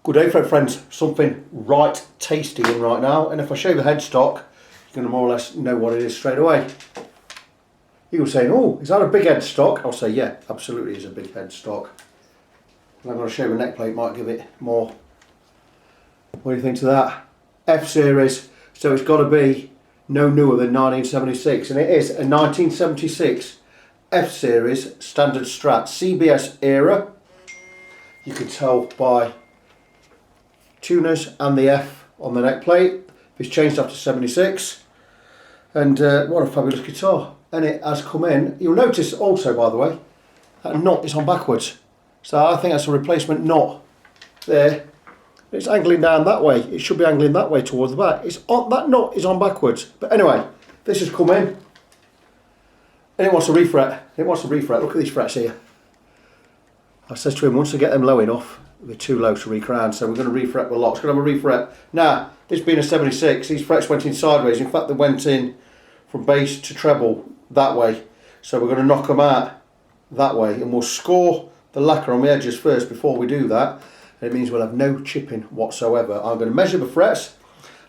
Good day, friends. Something right tasty in right now, and if I show you the headstock, you're going to more or less know what it is straight away. You're saying, oh, is that a big headstock? I'll say, yeah, absolutely is a big headstock. And I'm going to show you the neck plate, might give it more. What do you think to that? F series, so it's got to be no newer than 1976, and it is a 1976 F series standard Strats, CBS era. You can tell by tuners and the F on the neck plate. It's changed after 76, and what a fabulous guitar. And it has come in. You'll notice also, by the way, that knot is on backwards, so I think that's a replacement knot there. It's angling down that way. It should be angling that way towards the back. It's on, that knot is on backwards. But anyway, this has come in, and it wants a refret. It wants a refret. Look at these frets here. I said to him, once I get them low enough, they're too low to recrown, so we're going to refret the lot. It's going to have a refret. Now, this being a 76, these frets went in sideways. In fact, they went in from bass to treble that way. So we're going to knock them out that way, and we'll score the lacquer on the edges first before we do that. And it means we'll have no chipping whatsoever. I'm going to measure the frets.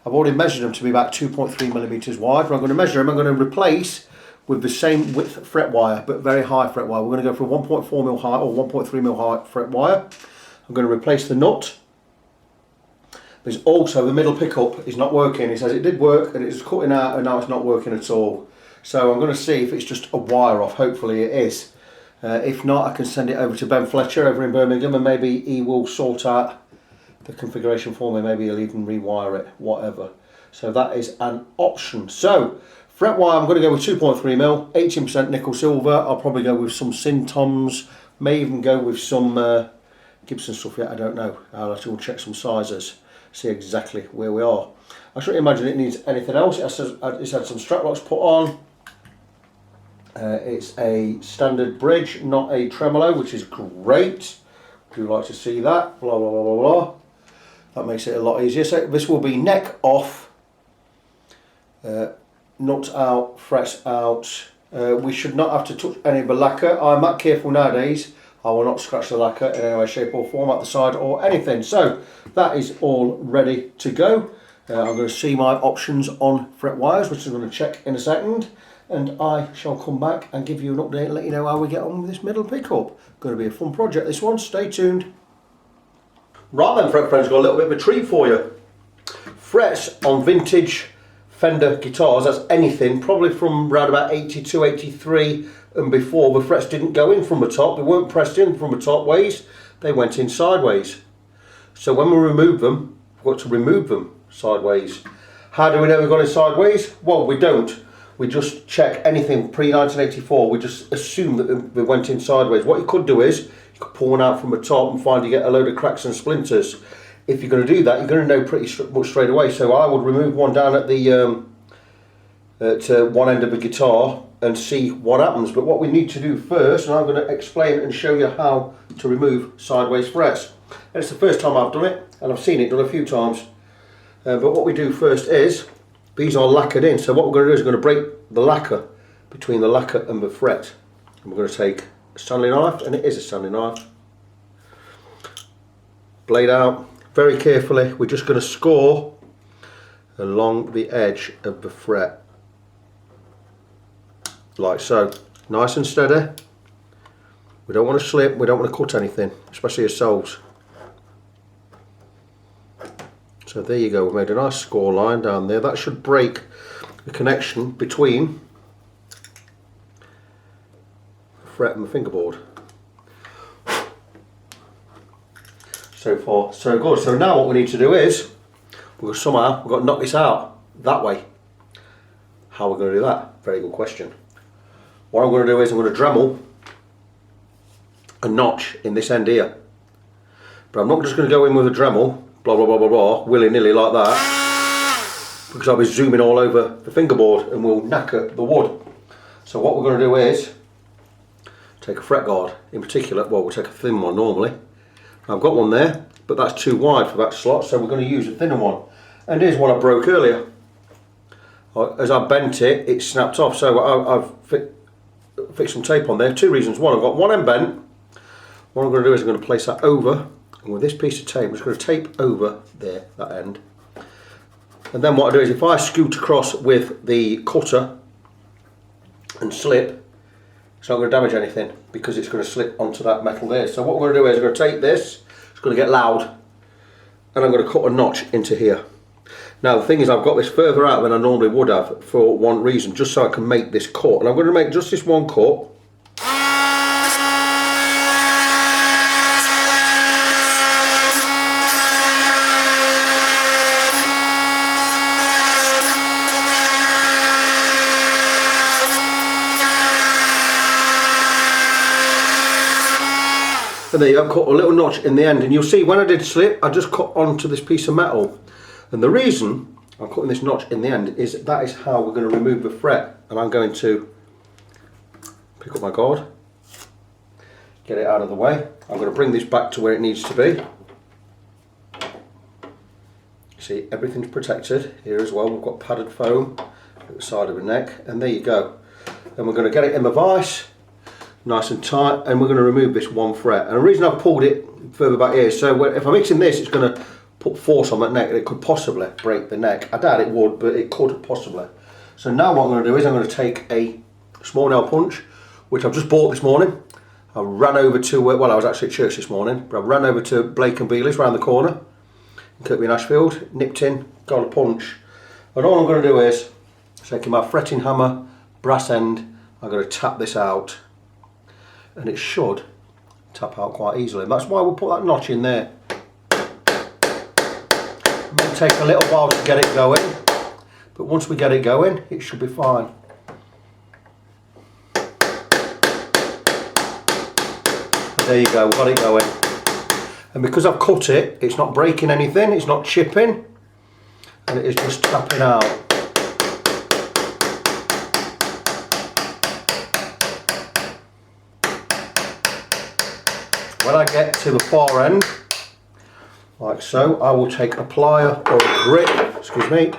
I've already measured them to be about 2.3 millimeters wide. But I'm going to measure them. I'm going to replace with the same width fret wire, but very high fret wire. We're going to go for 1.4 mil high or 1.3 mil high fret wire. I'm going to replace the nut. There's also the middle pickup is not working. It says it did work and it's cutting out, and now it's not working at all. So I'm going to see if it's just a wire off. Hopefully it is. If not, I can send it over to Ben Fletcher over in Birmingham, and maybe he will sort out the configuration for me. Maybe he'll even rewire it, whatever. So that is an option. So fret wire, I'm going to go with 2.3 mil, 18% nickel silver. I'll probably go with some Sintoms, may even go with some Gibson stuff yet, I don't know. I'll have to check some sizes, see exactly where we are. I shouldn't imagine it needs anything else. It's had some strap locks put on. It's a standard bridge, not a tremolo, which is great. Do like to see that. Blah, blah, blah, blah, blah. That makes it a lot easier. So this will be neck off, nut out, frets out. We should not have to touch any of the lacquer. I'm that careful nowadays. I will not scratch the lacquer in any way, shape or form at the side or anything. So that is all ready to go. I'm going to see my options on fret wires, which I'm going to check in a second. And I shall come back and give you an update and let you know how we get on with this middle pickup. Going to be a fun project, this one. Stay tuned. Right then, fret friends, got a little bit of a treat for you. Frets on vintage Fender guitars, that's anything, probably from around about 82, 83 and before. The frets didn't go in from the top, they weren't pressed in from the top ways, they went in sideways. So when we remove them, we've got to remove them sideways. How do we know we've gone in sideways? Well, we don't. We just check anything pre-1984, we just assume that they went in sideways. What you could do is, you could pull one out from the top and find you get a load of cracks and splinters. If you're going to do that, you're going to know pretty much straight away. So I would remove one down at the one end of the guitar and see what happens. But what we need to do first, and I'm going to explain and show you how to remove sideways frets. And it's the first time I've done it, and I've seen it done a few times. But what we do first is, these are lacquered in. So what we're going to do is we're going to break the lacquer between the lacquer and the fret. And we're going to take a Stanley knife, and it is a Stanley knife. Blade out. Very carefully, we're just going to score along the edge of the fret, like so, nice and steady. We don't want to slip, we don't want to cut anything, especially yourselves. So there you go, we've made a nice score line down there. That should break the connection between the fret and the fingerboard. So far, so good. So now what we need to do is, we've got to knock this out that way. How are we going to do that? Very good question. What I'm going to do is I'm going to Dremel a notch in this end here. But I'm not just going to go in with a Dremel, blah blah blah blah blah, willy-nilly like that, because I'll be zooming all over the fingerboard and we'll knacker the wood. So what we're going to do is take a fret guard in particular. Well, we'll take a thin one normally. I've got one there, but that's too wide for that slot, so we're going to use a thinner one. And here's one I broke earlier. As I bent it, it snapped off, so I've fixed some tape on there. Two reasons. One, I've got one end bent. What I'm going to do is I'm going to place that over And with this piece of tape, I'm just going to tape over there, that end. And then what I do is if I scoot across with the cutter and slip, it's not going to damage anything because it's going to slip onto that metal there. So what we're going to do is I'm going to take this, it's going to get loud, and I'm going to cut a notch into here. Now the thing is, I've got this further out than I normally would have for one reason, just so I can make this cut. And I'm going to make just this one cut. And there you go, cut a little notch in the end, and you'll see when I did slip, I just cut onto this piece of metal. And the reason I'm cutting this notch in the end is that is how we're going to remove the fret. And I'm going to pick up my guard, get it out of the way. I'm going to bring this back to where it needs to be. See, everything's protected here as well. We've got padded foam at the side of the neck, and there you go. And we're going to get it in the vise, nice and tight, and we're going to remove this one fret. And the reason I've pulled it further back here, so if I'm mixing this, it's going to put force on that neck and it could possibly break the neck. I doubt it would, but it could possibly. So now what I'm going to do is I'm going to take a small nail punch, which I've just bought this morning. I ran over to, well, I was actually at church this morning, but I ran over to Blake and Beely's round the corner in Kirkby in Ashfield, nipped in, got a punch. And all I'm going to do is, taking my fretting hammer, brass end, I'm going to tap this out. And it should tap out quite easily. And that's why we'll put that notch in there. It may take a little while to get it going, but once we get it going, it should be fine. There you go, got it going. And because I've cut it, it's not breaking anything, it's not chipping, and it is just tapping out. When I get to the far end, like so, I will take a plier or a grip, excuse me,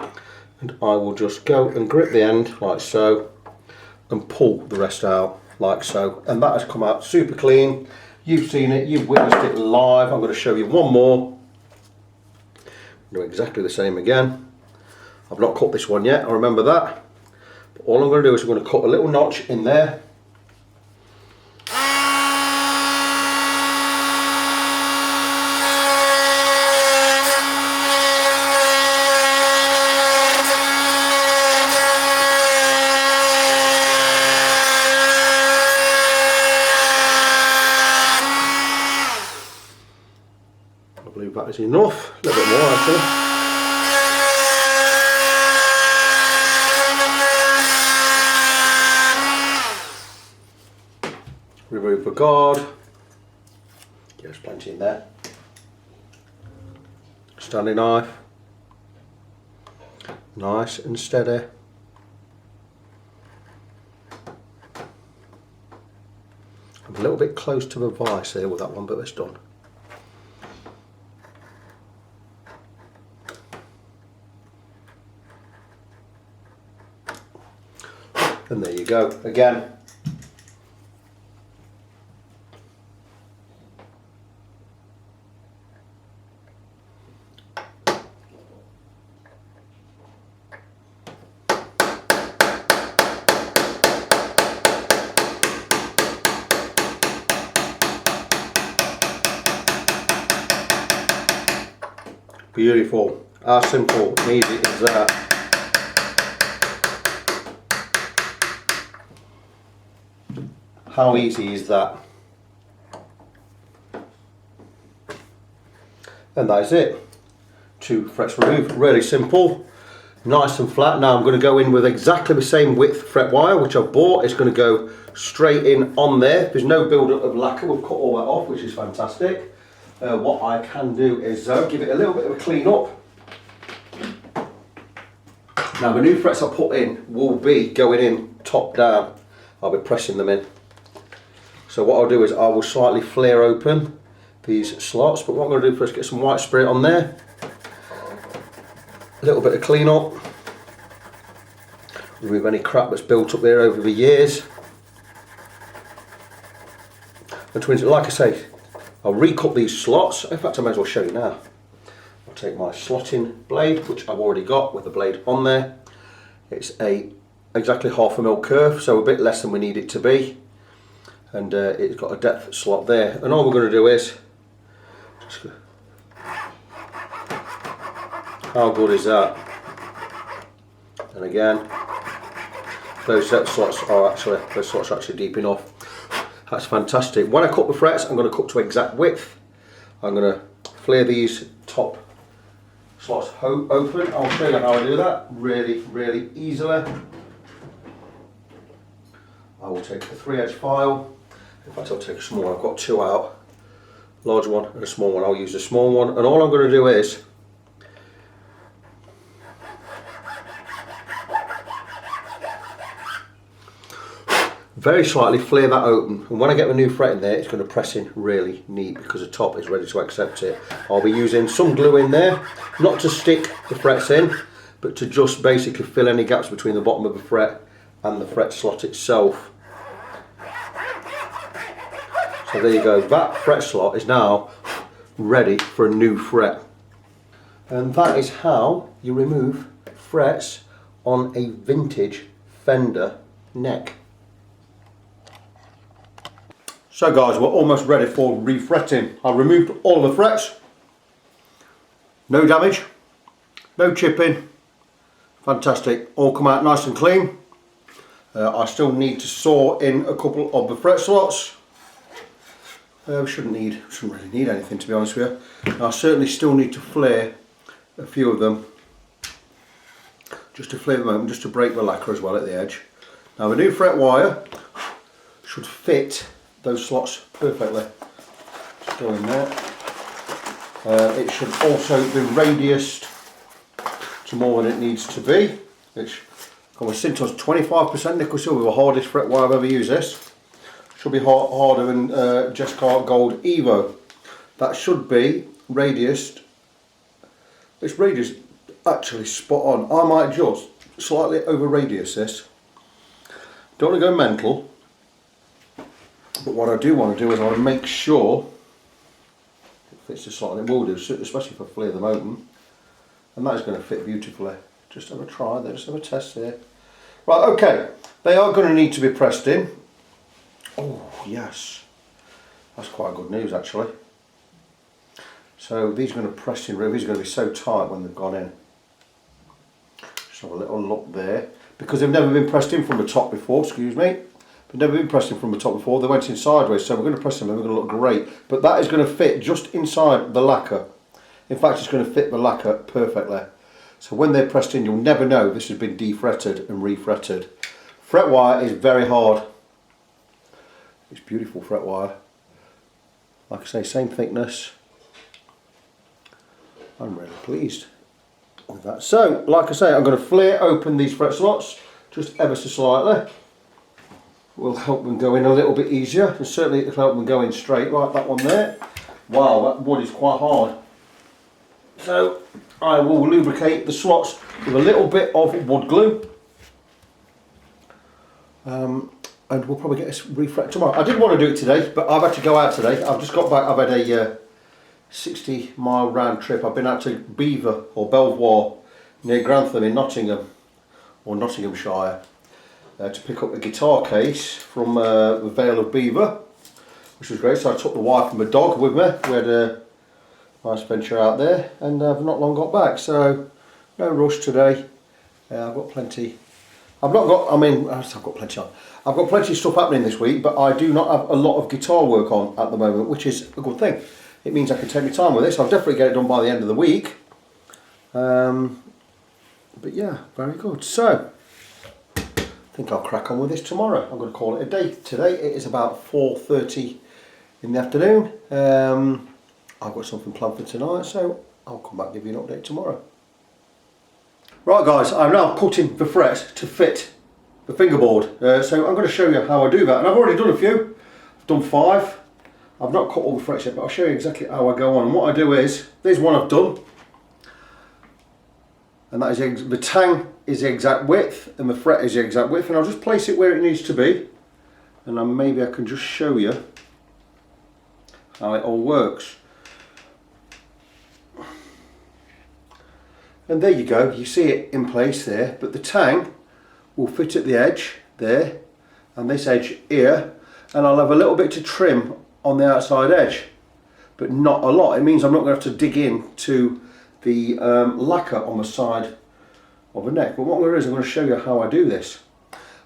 and I will just go and grip the end like so and pull the rest out like so. And that has come out super clean. You've seen it, you've witnessed it live. I'm going to show you one more. Do exactly the same again. I've not cut this one yet, I remember that. But all I'm going to do is I'm going to cut a little notch in there. I believe that is enough, a little bit more actually. Remove the guard, there's plenty in there. Standing knife, nice and steady. I'm a little bit close to the vise there with that one, but it's done. And there you go, again. Beautiful, how simple and easy is that? How easy is that? And that is it. 2 frets removed, really simple, nice and flat. Now I'm going to go in with exactly the same width fret wire which I've bought. It's going to go straight in on there. There's no build up of lacquer, we've cut all that off, which is fantastic. What I can do is give it a little bit of a clean up. Now the new frets I put in will be going in top down. I'll be pressing them in. So what I'll do is I will slightly flare open these slots, but what I'm going to do first is get some white spray on there, a little bit of clean up, remove any crap that's built up there over the years. And twins, like I say, I'll recut these slots. In fact, I may as well show you now. I'll take my slotting blade, which I've already got with the blade on there. It's exactly 1/2 mil curve, so a bit less than we need it to be. And it's got a depth slot there. And all we're going to do is, how good is that? And again, those slots are actually deep enough. That's fantastic. When I cut the frets, I'm going to cut to exact width. I'm going to flare these top slots open. I'll show you how I do that really, really easily. I will take a 3H file. In fact, I'll take a small one. I've got 2 out. Large one and a small one. I'll use the small one. And all I'm going to do is very slightly flare that open, and when I get the new fret in there, it's going to press in really neat because the top is ready to accept it. I'll be using some glue in there, not to stick the frets in, but to just basically fill any gaps between the bottom of the fret and the fret slot itself. So there you go, that fret slot is now ready for a new fret. And that is how you remove frets on a vintage Fender neck. So guys, we're almost ready for refretting. I removed all of the frets. No damage, no chipping. Fantastic, all come out nice and clean. I still need to saw in a couple of the fret slots. We shouldn't really need anything, to be honest with you. I certainly still need to flare a few of them. Just to flare them open, just to break the lacquer as well at the edge. Now the new fret wire should fit those slots perfectly. Just go in there. It should also be radiused to more than it needs to be. Which, with Sintoms 25% nickel silver, the hardest fret wire I've ever used. This should be harder than Jescar Gold Evo. That should be radiused. It's radiused actually spot on. I might just slightly over radius this. Don't want to go mental. But what I do want to do is I want to make sure it fits the slot, and it will do, especially if I flare them open. And that is going to fit beautifully. Just have a try there, just have a test here. Right, okay, they are going to need to be pressed in. Oh, yes. That's quite good news actually. So these are going to press in, these are going to be so tight when they've gone in. Just have a little look there. Because they've never been pressed in from the top before, excuse me. They've never been pressed in from the top before, they went in sideways, so we're going to press them and they're going to look great. But that is going to fit just inside the lacquer. In fact, it's going to fit the lacquer perfectly. So when they're pressed in, you'll never know this has been defretted and refretted. Fret wire is very hard. It's beautiful fret wire. Like I say, same thickness. I'm really pleased with that. So, like I say, I'm going to flare open these fret slots just ever so slightly. Will help them go in a little bit easier, and certainly it'll help them go in straight like that one there. Wow, that wood is quite hard. So I will lubricate the slots with a little bit of wood glue, and we'll probably get this refret tomorrow. I did want to do it today, but I've had to go out today. I've just got back. I've had a 60-mile round trip. I've been out to Belvoir or Belvoir near Grantham in Nottingham or Nottinghamshire. To pick up a guitar case from the Vale of Belvoir, which was great. So I took the wife and the dog with me. We had a nice venture out there, and I've not long got back. So no rush today. I've got plenty. I've got plenty on. I've got plenty of stuff happening this week, but I do not have a lot of guitar work on at the moment, which is a good thing. It means I can take my time with this. I'll definitely get it done by the end of the week. But yeah, very good. So I think I'll crack on with this tomorrow. I'm going to call it a day. Today it is about 4:30 in the afternoon. I've got something planned for tonight, so I'll come back and give you an update tomorrow. Right guys, I'm now cutting the frets to fit the fingerboard. So I'm going to show you how I do that. And I've already done a few. I've done 5. I've not cut all the frets yet, but I'll show you exactly how I go on. And what I do is, there's one I've done. And that is the tang is the exact width and the fret is the exact width, and I'll just place it where it needs to be, and then maybe I can just show you how it all works. And there you go, you see it in place there, but the tang will fit at the edge there and this edge here, and I'll have a little bit to trim on the outside edge, but not a lot. It means I'm not going to have to dig in to the lacquer on the side of the neck. But what I'm going to do is I'm going to show you how I do this.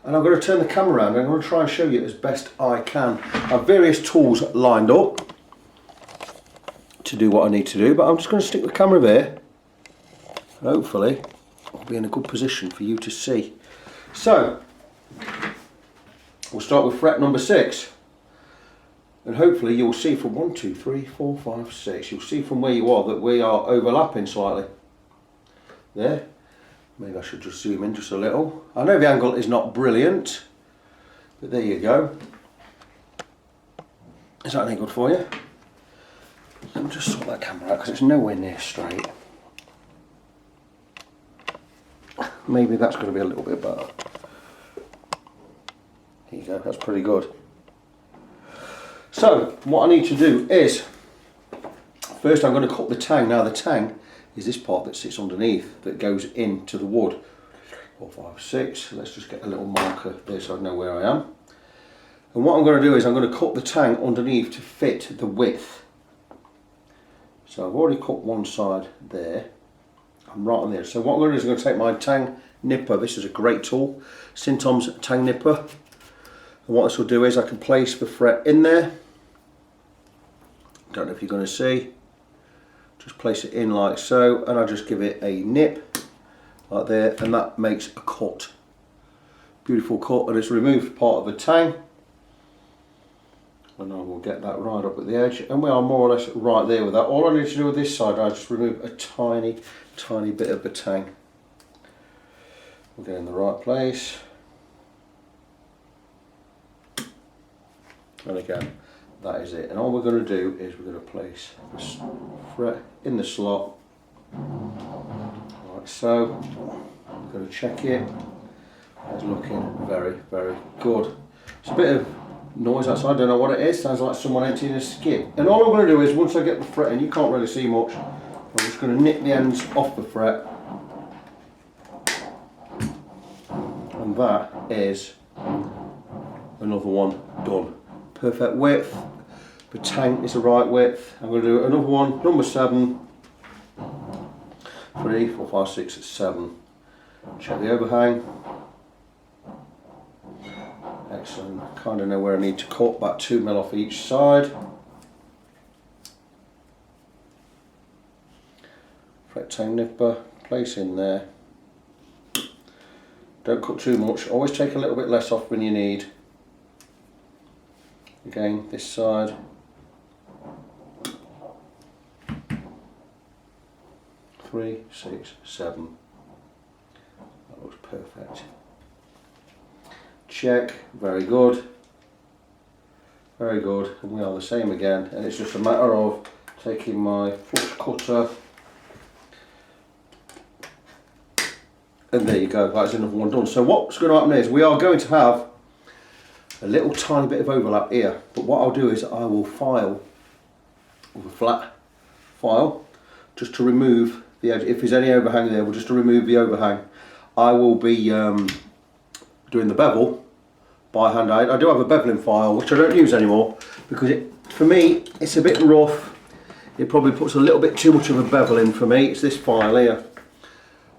And I'm going to turn the camera around and I'm going to try and show you as best I can. I have various tools lined up to do what I need to do, but I'm just going to stick the camera there. And hopefully I'll be in a good position for you to see. So we'll start with fret number 6, and hopefully you'll see from 1, 2, 3, 4, 5, 6, you'll see from where you are that we are overlapping slightly. There, maybe I should just zoom in just a little. I know the angle is not brilliant, but there you go. Is that any good for you? Let me just sort that camera out because it's nowhere near straight. Maybe that's going to be a little bit better. There you go, that's pretty good. So, what I need to do is, first I'm going to cut the tang. Now the tang is this part that sits underneath, that goes into the wood. 4, 5, 6, let's just get a little marker there so I know where I am. And what I'm going to do is I'm going to cut the tang underneath to fit the width. So I've already cut one side there. I'm right on there. So what I'm going to do is I'm going to take my tang nipper. This is a great tool, Sintoms tang nipper. And what this will do is I can place the fret in there. Don't know if you're going to see. Just place it in like so, and I just give it a nip like there, and that makes a cut. Beautiful cut, and it's removed part of the tang. And I will get that right up at the edge, and we are more or less right there with that. All I need to do with this side, I just remove a tiny bit of the tang. We'll get in the right place. And again, that is it. And all we're going to do is we're going to place this fret in the slot, like so. I'm going to check it. It's looking very, very good. It's a bit of noise outside, I don't know what it is. Sounds like someone emptying a skip. And all I'm going to do is, once I get the fret in, you can't really see much, I'm just going to nip the ends off the fret. And that is another one done. Perfect width. The tang is the right width. I'm going to do another one, number 7. 3, 4, 5, 6, 7. Check the overhang. Excellent. Kind of know where I need to cut, about 2 mm off each side. Fret tang nipper, place in there. Don't cut too much. Always take a little bit less off when you need. Again, this side. 3, 6, 7. That looks perfect. Check, very good. Very good. And we are the same again. And it's just a matter of taking my flush cutter. And there you go, that's another one done. So what's going to happen is we are going to have a little tiny bit of overlap here. But what I'll do is I will file with a flat file just to remove the edge. If there's any overhang there, we'll just to remove the overhang. I will be doing the bevel by hand. I do have a beveling file which I don't use anymore because for me it's a bit rough. It probably puts a little bit too much of a bevel in for me. It's this file here,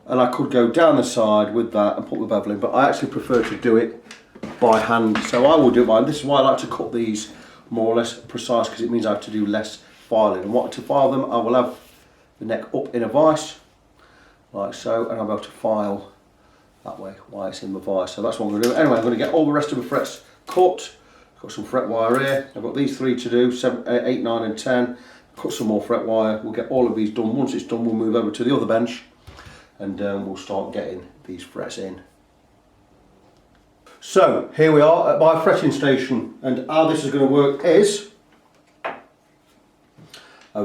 and I could go down the side with that and put the bevel in, but I actually prefer to do it by hand. So I will do it by hand. This is why I like to cut these more or less precise, because it means I have to do less filing. And what to file them, I will have the neck up in a vise like so, and I'll be able to file that way while it's in the vise. So that's what I'm going to do. Anyway, I'm going to get all the rest of the frets cut. I've got some fret wire here. I've got these 3 to do, 7, 8, 9 and 10. Cut some more fret wire. We'll get all of these done. Once it's done, we'll move over to the other bench and we'll start getting these frets in. So here we are at my fretting station, and how this is going to work is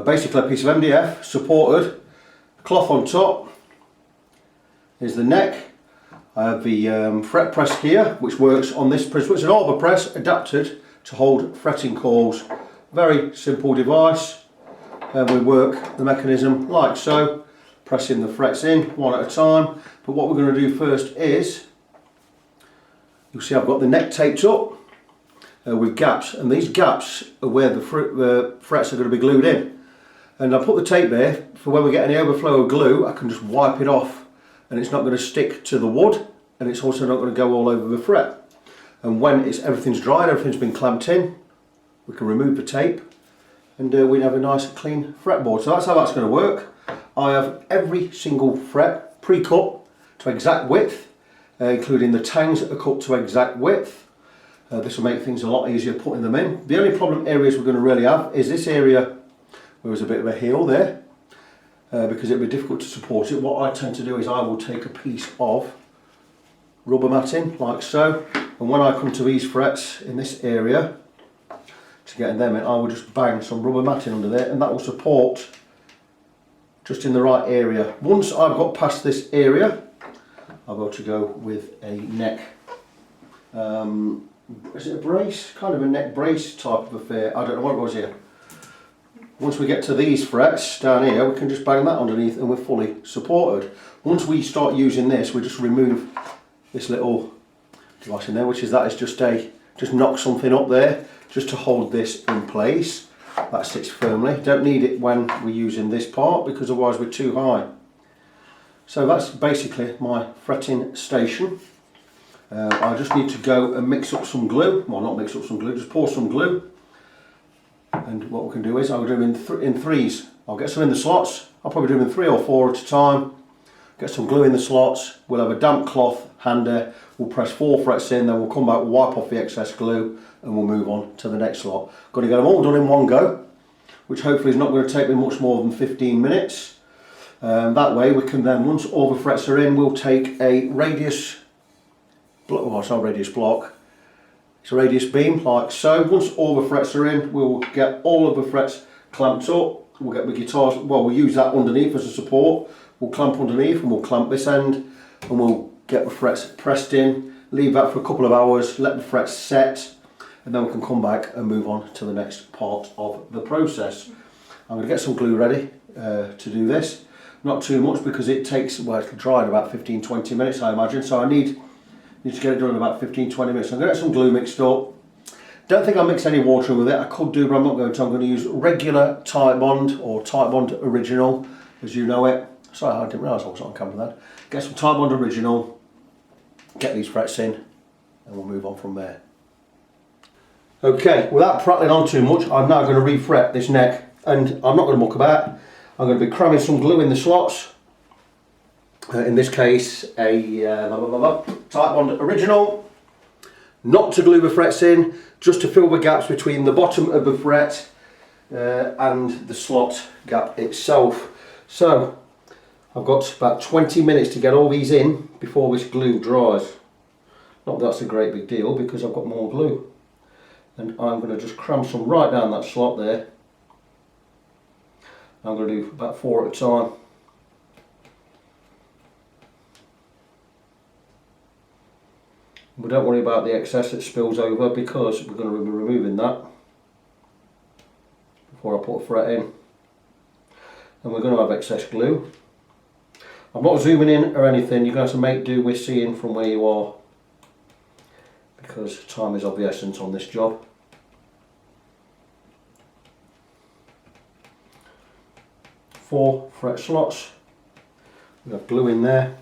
basically a piece of MDF supported, cloth on top. Here's the neck. I have the fret press here, which works on this press. It's an arbor press adapted to hold fretting coils very simple device, and we work the mechanism like so, pressing the frets in one at a time. But what we're going to do first is, you'll see I've got the neck taped up with gaps, and these gaps are where the frets are going to be glued in. And I put the tape there for when we get any overflow of glue, I can just wipe it off, and it's not going to stick to the wood, and it's also not going to go all over the fret. And when everything's dried, everything's been clamped in, we can remove the tape, and we have a nice clean fretboard. So that's how that's going to work. I have every single fret pre-cut to exact width, including the tangs that are cut to exact width. This will make things a lot easier putting them in. The only problem areas we're going to really have is this area where there's a bit of a heel there, because it'll be difficult to support it. What I tend to do is I will take a piece of rubber matting like so, and when I come to these frets in this area to get them in, I will just bang some rubber matting under there, and that will support just in the right area. Once I've got past this area, I'll go to go with a neck, is it a brace? Kind of a neck brace type of affair, I don't know what it was here. Once we get to these frets down here, we can just bang that underneath and we're fully supported. Once we start using this, we just remove this little device in there, which is just knock something up there just to hold this in place. That sits firmly. Don't need it when we're using this part because otherwise we're too high. So that's basically my fretting station. I just need to go and mix up some glue. Well, not mix up some glue, just pour some glue. And what we can do is I'll do them in threes. I'll get some in the slots. I'll probably do them in 3 or 4 at a time. Get some glue in the slots. We'll have a damp cloth hander. We'll press 4 frets in, then we'll come back, wipe off the excess glue, and we'll move on to the next slot. Got to get them all done in one go, which hopefully is not going to take me much more than 15 minutes. That way we can then, once all the frets are in, we'll take a radius block, well it's not a radius block, it's a radius beam like so. Once all the frets are in, we'll get all of the frets clamped up. We'll get the guitars, well we'll use that underneath as a support. We'll clamp underneath and we'll clamp this end, and we'll get the frets pressed in, leave that for a couple of hours, let the frets set, and then we can come back and move on to the next part of the process. I'm going to get some glue ready to do this. Not too much because it takes, well it'll dry in about 15-20 minutes I imagine, so I need to get it done in about 15-20 minutes. I'm going to get some glue mixed up. Don't think I'll mix any water in with it. I could do, but I'm not going to. I'm going to use regular Titebond or Titebond Original as you know it. Sorry, I didn't realise I was on camera then. Get some Titebond Original, get these frets in, and we'll move on from there. Okay, without prattling on too much, I'm now going to refret this neck, and I'm not going to muck about. I'm going to be cramming some glue in the slots. In this case, a Titebond Original, not to glue the frets in, just to fill the gaps between the bottom of the fret and the slot gap itself. So I've got about 20 minutes to get all these in before this glue dries. Not that that's a great big deal because I've got more glue. And I'm going to just cram some right down that slot there. I'm going to do about 4 at a time. We don't worry about the excess that spills over because we're going to be removing that before I put a fret in. And we're going to have excess glue. I'm not zooming in or anything, you're going to have to make do with seeing from where you are because time is of the essence on this job. Four fret slots, we have glue in there.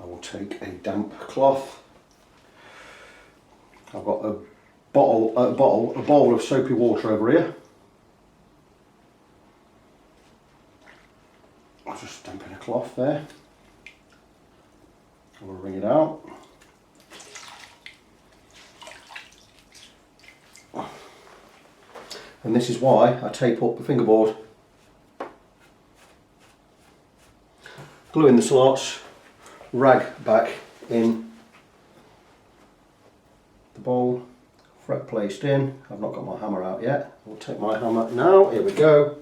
I will take a damp cloth. I've got a bowl of soapy water over here. I'll just dump in a cloth there. I'm going to wring it out. And this is why I tape up the fingerboard. Glue in the slots, rag back in the bowl, fret placed in. I've not got my hammer out yet. I'll take my hammer now, here we go.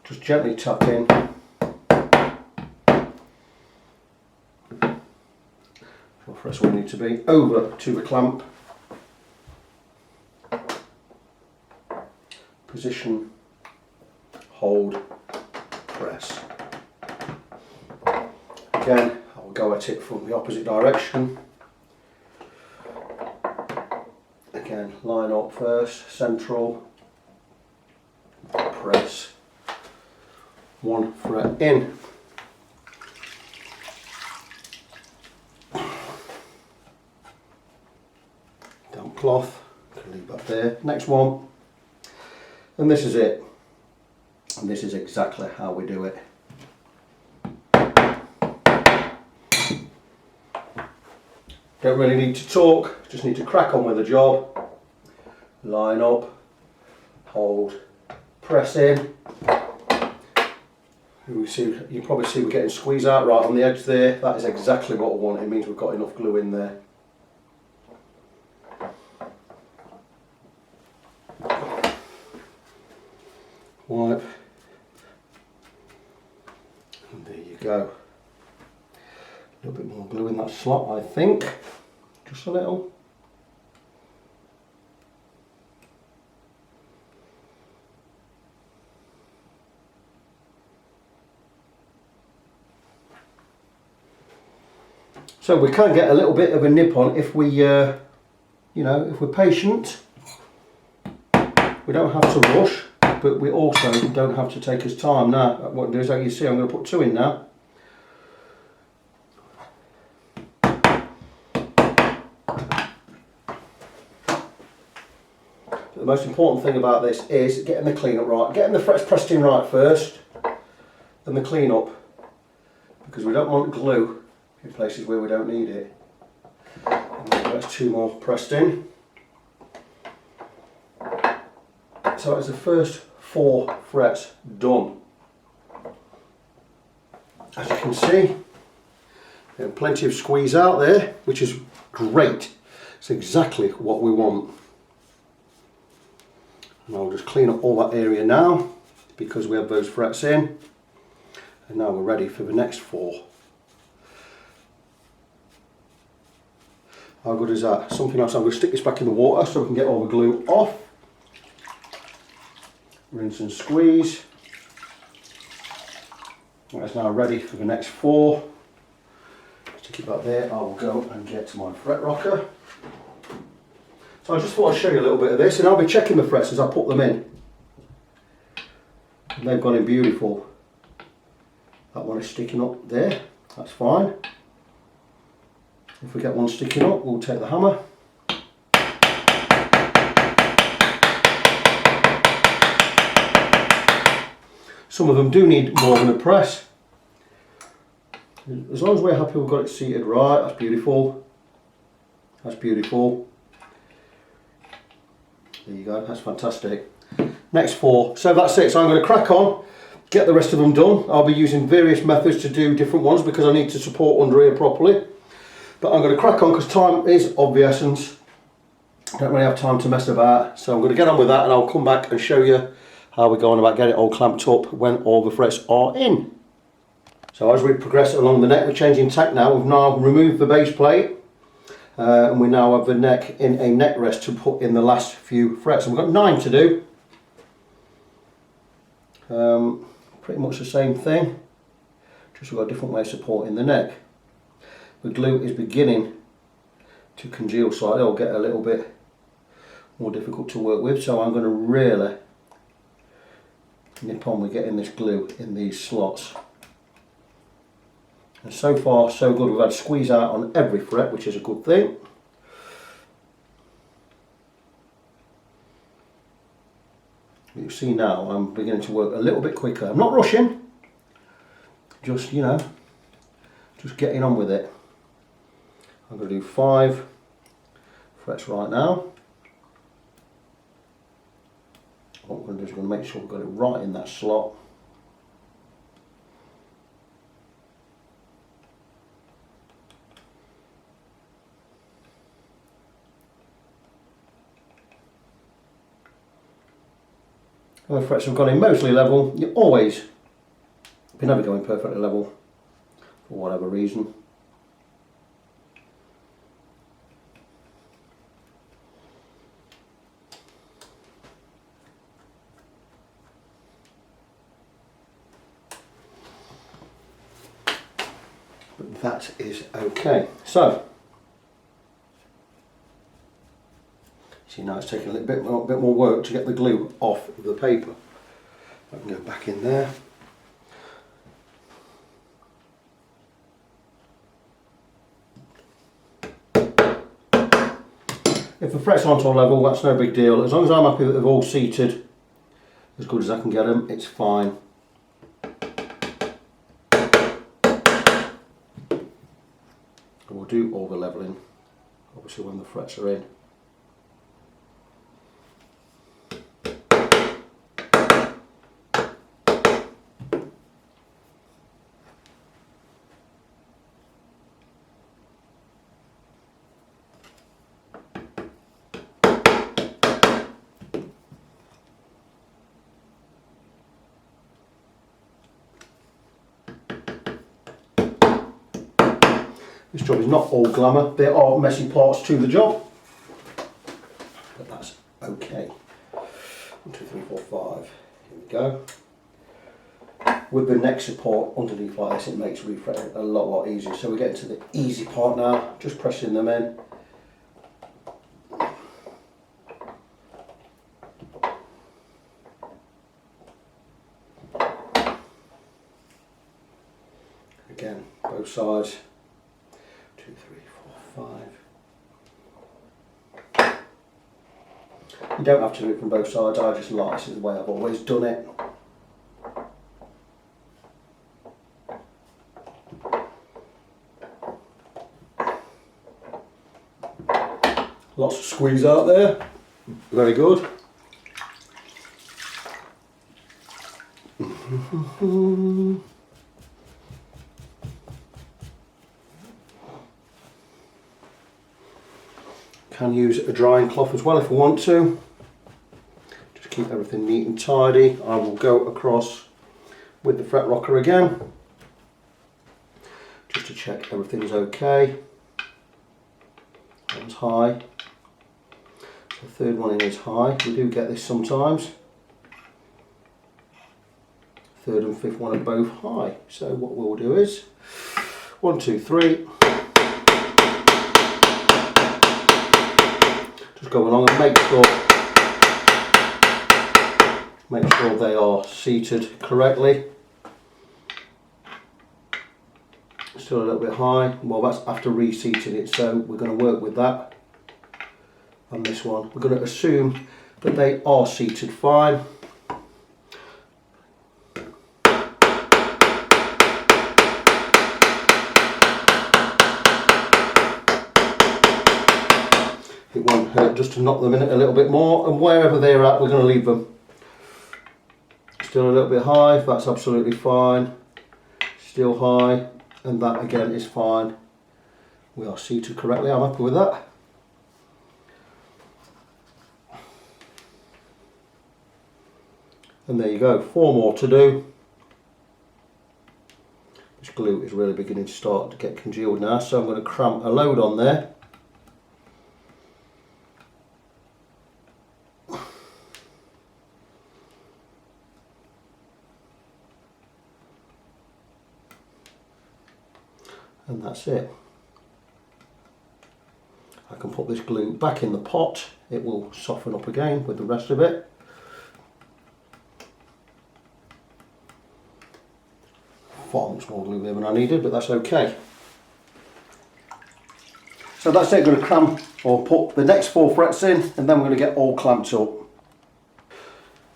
Just gently tap in. Frets where we need to be, over to the clamp. position, hold, press. Again, I'll go at it from the opposite direction. Again, line up first, central, press, 1 fret in. Damp cloth, can leave that there. Next one, and this is it. And this is exactly how we do it. Don't really need to talk, just need to crack on with the job. Line up, hold, press in. You probably see we're getting squeeze out right on the edge there. That is exactly what we want. It means we've got enough glue in there. Wipe. And there you go. A little bit more glue in that slot, I think. Just a little. So we can get a little bit of a nip on if we, you know, if we're patient. We don't have to rush, but we also don't have to take us time. Now, what I do is, like you see, I'm going to put 2 in now. But the most important thing about this is getting the clean up right, getting the frets pressed in right first, then the clean up, because we don't want glue in places where we don't need it. And then that's 2 more pressed in. So it's the first 4 frets done. As you can see, there's plenty of squeeze out there, which is great. It's exactly what we want. And I'll just clean up all that area now, because we have those frets in. And now we're ready for the next 4. How good is that? Something else, I'm going to stick this back in the water so we can get all the glue off. Rinse and squeeze. That's now ready for the next 4. Stick it back there, I will go and get to my fret rocker. So I just thought I'd show you a little bit of this, and I'll be checking the frets as I put them in. And they've gone in beautiful. That one is sticking up there, that's fine. If we get one sticking up, we'll take the hammer. Some of them do need more than a press. As long as we're happy we've got it seated right, that's beautiful. That's beautiful. There you go, that's fantastic. Next 4. So that's it. So I'm going to crack on, get the rest of them done. I'll be using various methods to do different ones because I need to support under here properly. But I'm going to crack on because time is of the essence. I don't really have time to mess about. So I'm going to get on with that, and I'll come back and show you how we're going about getting it all clamped up when all the frets are in. So as we progress along the neck, we're changing tack now. We've now removed the base plate. And we now have the neck in a neck rest to put in the last few frets. And we've got 9 to do. Pretty much the same thing, just we've got a different way of supporting the neck. The glue is beginning to congeal slightly, it'll get a little bit more difficult to work with, so I'm going to really nip on with getting this glue in these slots. And so far so good, we've had squeeze out on every fret, which is a good thing. You see now I'm beginning to work a little bit quicker. I'm not rushing, just, you know, just getting on with it. I'm going to do 5 frets right now. What we're going to do is we're going to make sure we've got it right in that slot. When the frets have gone in mostly level, you never going perfectly level for whatever reason. that is okay. So, see now it's taking a little bit more work to get the glue off the paper. I can go back in there. If the frets aren't on level, that's no big deal. As long as I'm happy that they've all seated as good as I can get them, it's fine. And we'll do all the levelling, obviously, when the frets are in. This job is not all glamour, there are messy parts to the job, but that's okay. 1, 2, 3, 4, 5, here we go. With the neck support underneath like this, it makes refretting a lot easier. So we get into the easy part now, just pressing them in. Again, both sides. 2, 3, 4, 5. You don't have to do it from both sides, I just like this is the way I've always done it. Lots of squeeze out there, very good. Can use a drying cloth as well if we want to. Just keep everything neat and tidy. I will go across with the fret rocker again, just to check everything's okay. That one's high. The third one in is high. We do get this sometimes. Third and fifth one are both high. So what we'll do is 1, 2, 3. Just go along and make sure they are seated correctly. Still a little bit high. Well, that's after reseating it, so we're going to work with that. On this one, we're going to assume that they are seated fine. It won't hurt just to knock them in a little bit more, and wherever they're at, we're going to leave them. Still a little bit high, that's absolutely fine. Still high, and that again is fine. We are seated correctly, I'm happy with that. And there you go, 4 more to do. This glue is really beginning to start to get congealed now, so I'm going to cramp a load on there. And that's it. I can put this glue back in the pot, it will soften up again with the rest of it. Far much more glue there than I needed, but that's okay. So that's it, going to clamp or put the next 4 frets in, and then we're going to get all clamped up.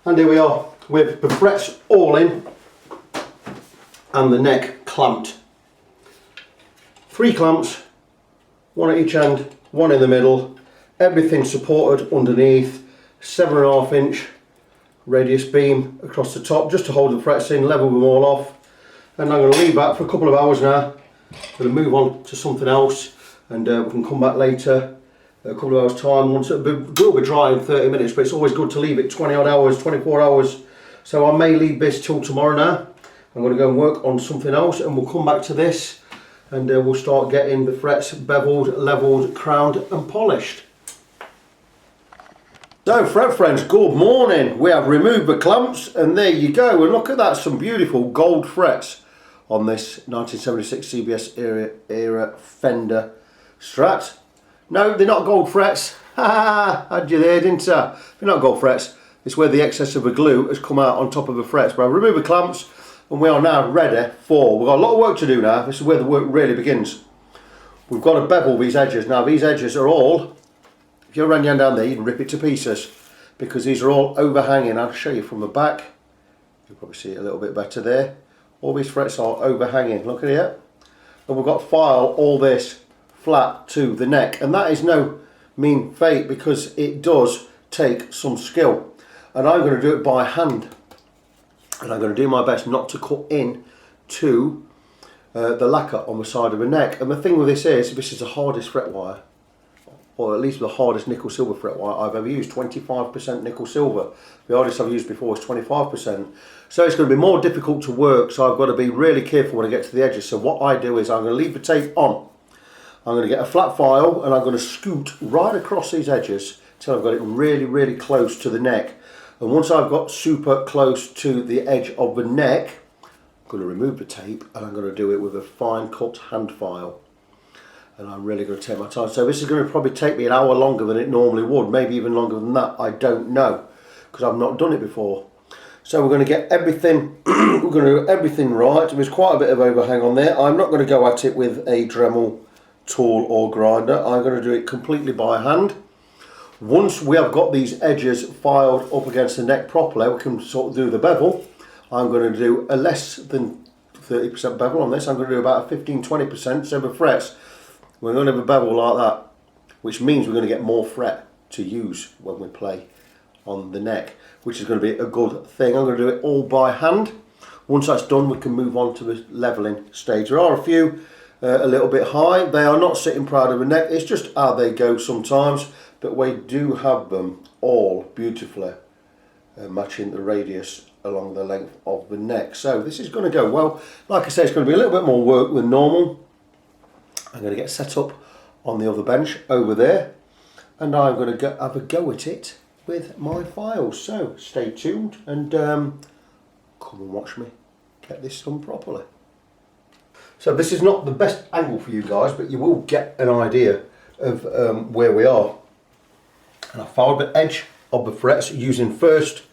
And here we are with the frets all in and the neck clamped. 3 clamps, 1 at each end, 1 in the middle, everything supported underneath, 7.5 inch radius beam across the top just to hold the frets in, level them all off. And I'm going to leave that for a couple of hours now. I'm going to move on to something else, and we can come back later, a couple of hours time. Once it will be dry in 30 minutes, but it's always good to leave it 20 odd hours, 24 hours. So I may leave this till tomorrow now. I'm going to go and work on something else, and we'll come back to this, and we'll start getting the frets beveled, levelled, crowned and polished. So fret friends, good morning. We have removed the clamps, and there you go, and look at that, some beautiful gold frets on this 1976 CBS era Fender Strat. No, they're not gold frets. Ha! Had you there, didn't I? They're not gold frets. It's where the excess of the glue has come out on top of the frets. But I've removed the clamps and we are now ready for, we've got a lot of work to do now. This is where the work really begins. We've got to bevel these edges. Now these edges are all, if you run your hand down there, you can rip it to pieces because these are all overhanging. I'll show you from the back. You'll probably see it a little bit better there. All these frets are overhanging. Look at here. And we've got to file all this flat to the neck. And that is no mean feat because it does take some skill. And I'm going to do it by hand. And I'm going to do my best not to cut in to the lacquer on the side of the neck. And the thing with this is the hardest fret wire, or at least the hardest nickel silver fret wire I've ever used. 25% nickel silver. The hardest I've used before is 25%. So it's going to be more difficult to work, so I've got to be really careful when I get to the edges. So what I do is I'm going to leave the tape on. I'm going to get a flat file and I'm going to scoot right across these edges till I've got it really, really close to the neck. And once I've got super close to the edge of the neck, I'm going to remove the tape and I'm going to do it with a fine cut hand file. And I'm really going to take my time. So this is going to probably take me an hour longer than it normally would, maybe even longer than that, I don't know, because I've not done it before. So we're going to get everything, we're going to do everything right. There's quite a bit of overhang on there. I'm not going to go at it with a Dremel tool or grinder. I'm going to do it completely by hand. Once we have got these edges filed up against the neck properly, we can sort of do the bevel. I'm going to do a less than 30% bevel on this. I'm going to do about a 15-20%, so the frets, we're going to have a bevel like that, which means we're going to get more fret to use when we play on the neck, which is going to be a good thing. I'm going to do it all by hand. Once that's done, we can move on to the leveling stage. There are a few a little bit high. They are not sitting proud of the neck. It's just how they go sometimes, but we do have them all beautifully matching the radius along the length of the neck. So this is going to go well. Like I say, it's going to be a little bit more work than normal. I'm going to get set up on the other bench over there and I'm going to have a go at it with my files. So stay tuned and come and watch me get this done properly. So this is not the best angle for you guys, but you will get an idea of where we are. And I filed the edge of the frets using first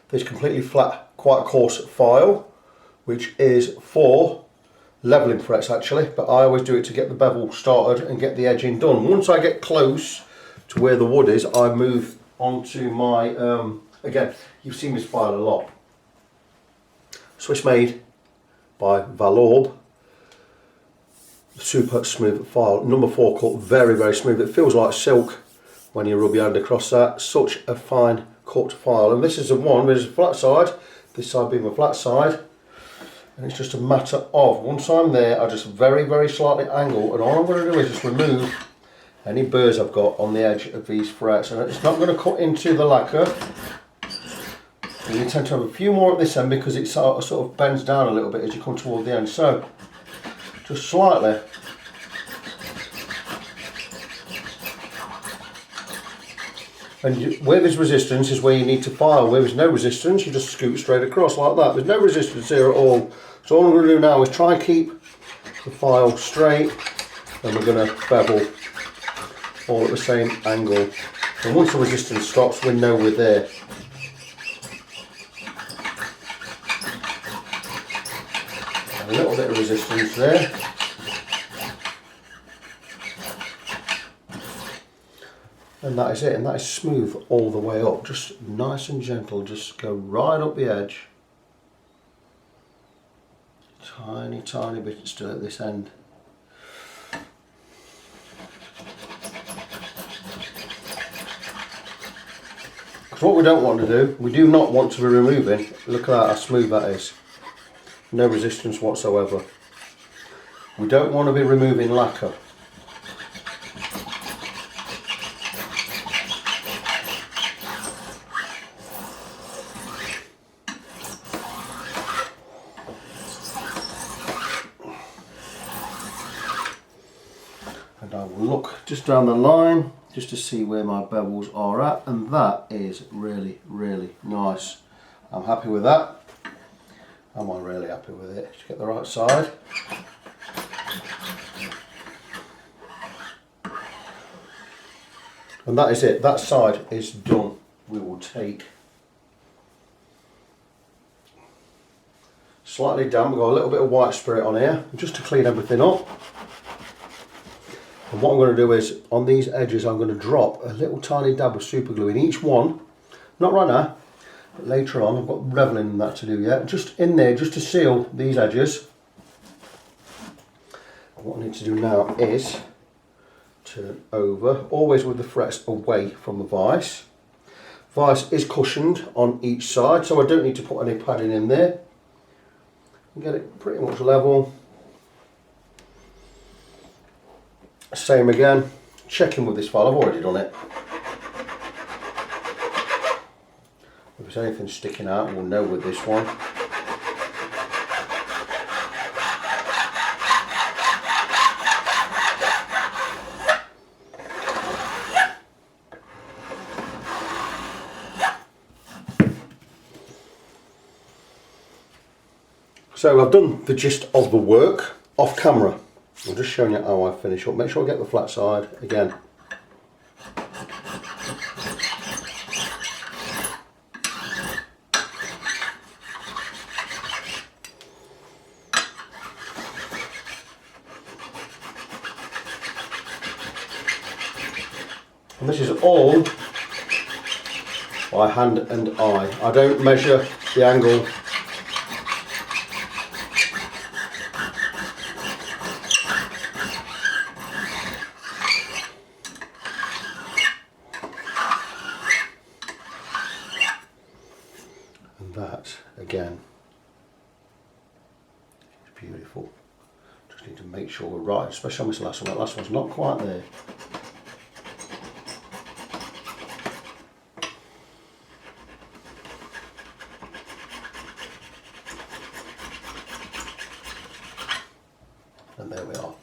this completely flat, quite coarse file, which is for leveling frets actually, but I always do it to get the bevel started and get the edging done. Once I get close to where the wood is, I move onto my, again, you've seen this file a lot. Swiss made by Valorbe, super smooth file, number 4 cut, very, very smooth. It feels like silk when you rub your hand across that. Such a fine cut file. And this is the one, there's a flat side, this side being the flat side. And it's just a matter of, once I'm there, I just very, very slightly angle, and all I'm going to do is just remove any burrs I've got on the edge of these frets. And it's not going to cut into the lacquer. And you tend to have a few more at this end because it sort of bends down a little bit as you come toward the end. So, just slightly. And where there's resistance is where you need to file. Where there's no resistance, you just scoot straight across like that. There's no resistance here at all. So all I'm going to do now is try and keep the file straight, and we're going to bevel all at the same angle. And once the resistance stops, we know we're there. And a little bit of resistance there. And that is it, and that is smooth all the way up, just nice and gentle, just go right up the edge. Tiny, tiny bit still at this end. Because what we don't want to do, we do not want to be removing, look at that, how smooth that is. No resistance whatsoever. We don't want to be removing lacquer. And I will look just down the line just to see where my bevels are at, and that is really, really nice. I'm happy with that. am I really happy with it? Just get the right side. And that is it, that side is done. We will take slightly damp, we've got a little bit of white spirit on here, just to clean everything up. And what I'm going to do is, on these edges, I'm going to drop a little tiny dab of super glue in each one. Not right now, but later on. I've got reveling in that to do yet. Just in there, just to seal these edges. And what I need to do now is turn over, always with the frets away from the vise. Vise is cushioned on each side, so I don't need to put any padding in there. Get it pretty much level. Same again, checking with this file, I've already done it. If there's anything sticking out, we'll know with this one. So I've done the gist of the work off camera. I'm just showing you how I finish up. Make sure I get the flat side again. And this is all by hand and eye. I don't measure the angle. That again is beautiful. Just need to make sure we're right, especially on this last one. That last one's not quite there. And there we are.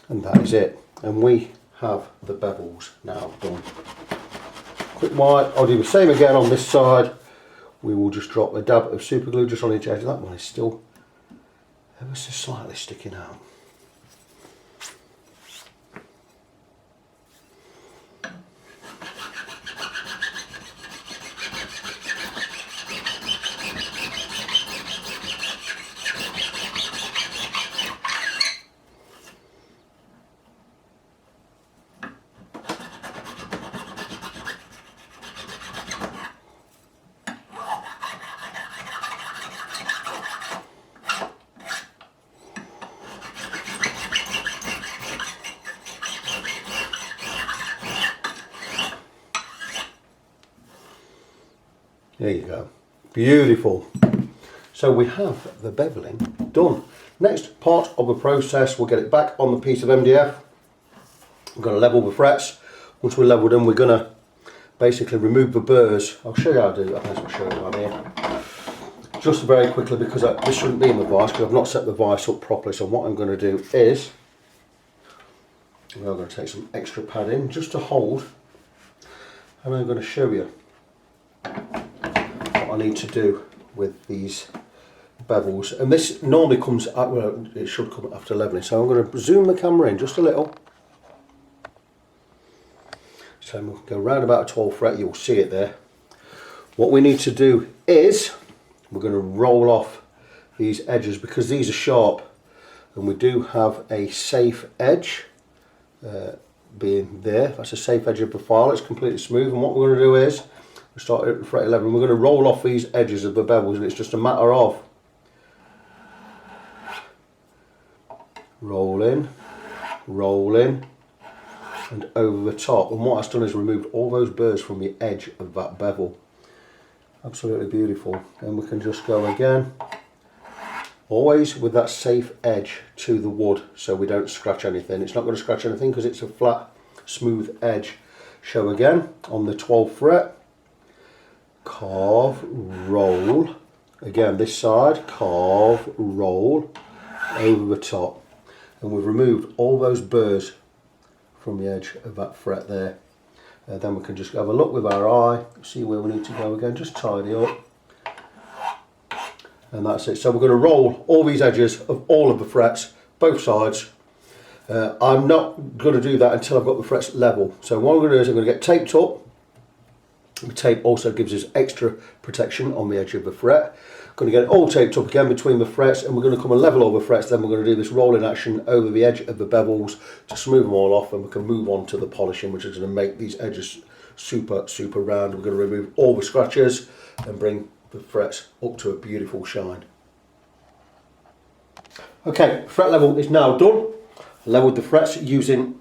And that is it, and we have the bevels now done. Quick white, I'll do the same again on this side. We will just drop a dab of super glue just on each edge. That one is still ever so slightly sticking out. There you go, beautiful. So we have the beveling done. Next part of the process, we'll get it back on the piece of MDF. We're going to level the frets. Once we're leveled them, we're going to basically remove the burrs. I'll show you how to do that. I'll show you how here. Just very quickly, because this shouldn't be in the vise, because I've not set the vise up properly. So what I'm going to do is, we're going to take some extra padding just to hold, and I'm going to show you what I need to do with these bevels. And this normally comes out, well, it should come after leveling. So I'm going to zoom the camera in just a little. So we'll go round about a 12 fret, you'll see it there. What we need to do is, we're going to roll off these edges because these are sharp, and we do have a safe edge being there. That's a safe edge of the file, it's completely smooth, and what we're going to do is, we start at fret 11, we're going to roll off these edges of the bevels, and it's just a matter of rolling, rolling, and over the top. And what I've done is removed all those burrs from the edge of that bevel. Absolutely beautiful. And we can just go again, always with that safe edge to the wood, so we don't scratch anything. It's not going to scratch anything because it's a flat, smooth edge. Show again on the 12th fret, carve, roll, Again, this side, carve, roll over the top. And we've removed all those burrs from the edge of that fret there. Then we can just have a look with our eye, see where we need to go again, just tidy up. And that's it. So we're going to roll all these edges of all of the frets, both sides. I'm not going to do that until I've got the frets level. So what I'm going to do is I'm going to get taped up. The tape also gives us extra protection on the edge of the fret. Going to get it all taped up again between the frets, and we're going to come and level all the frets. Then we're going to do this rolling action over the edge of the bevels to smooth them all off, and we can move on to the polishing, which is going to make these edges super round. We're going to remove all the scratches and bring the frets up to a beautiful shine. Okay, fret level is now done. I leveled the frets using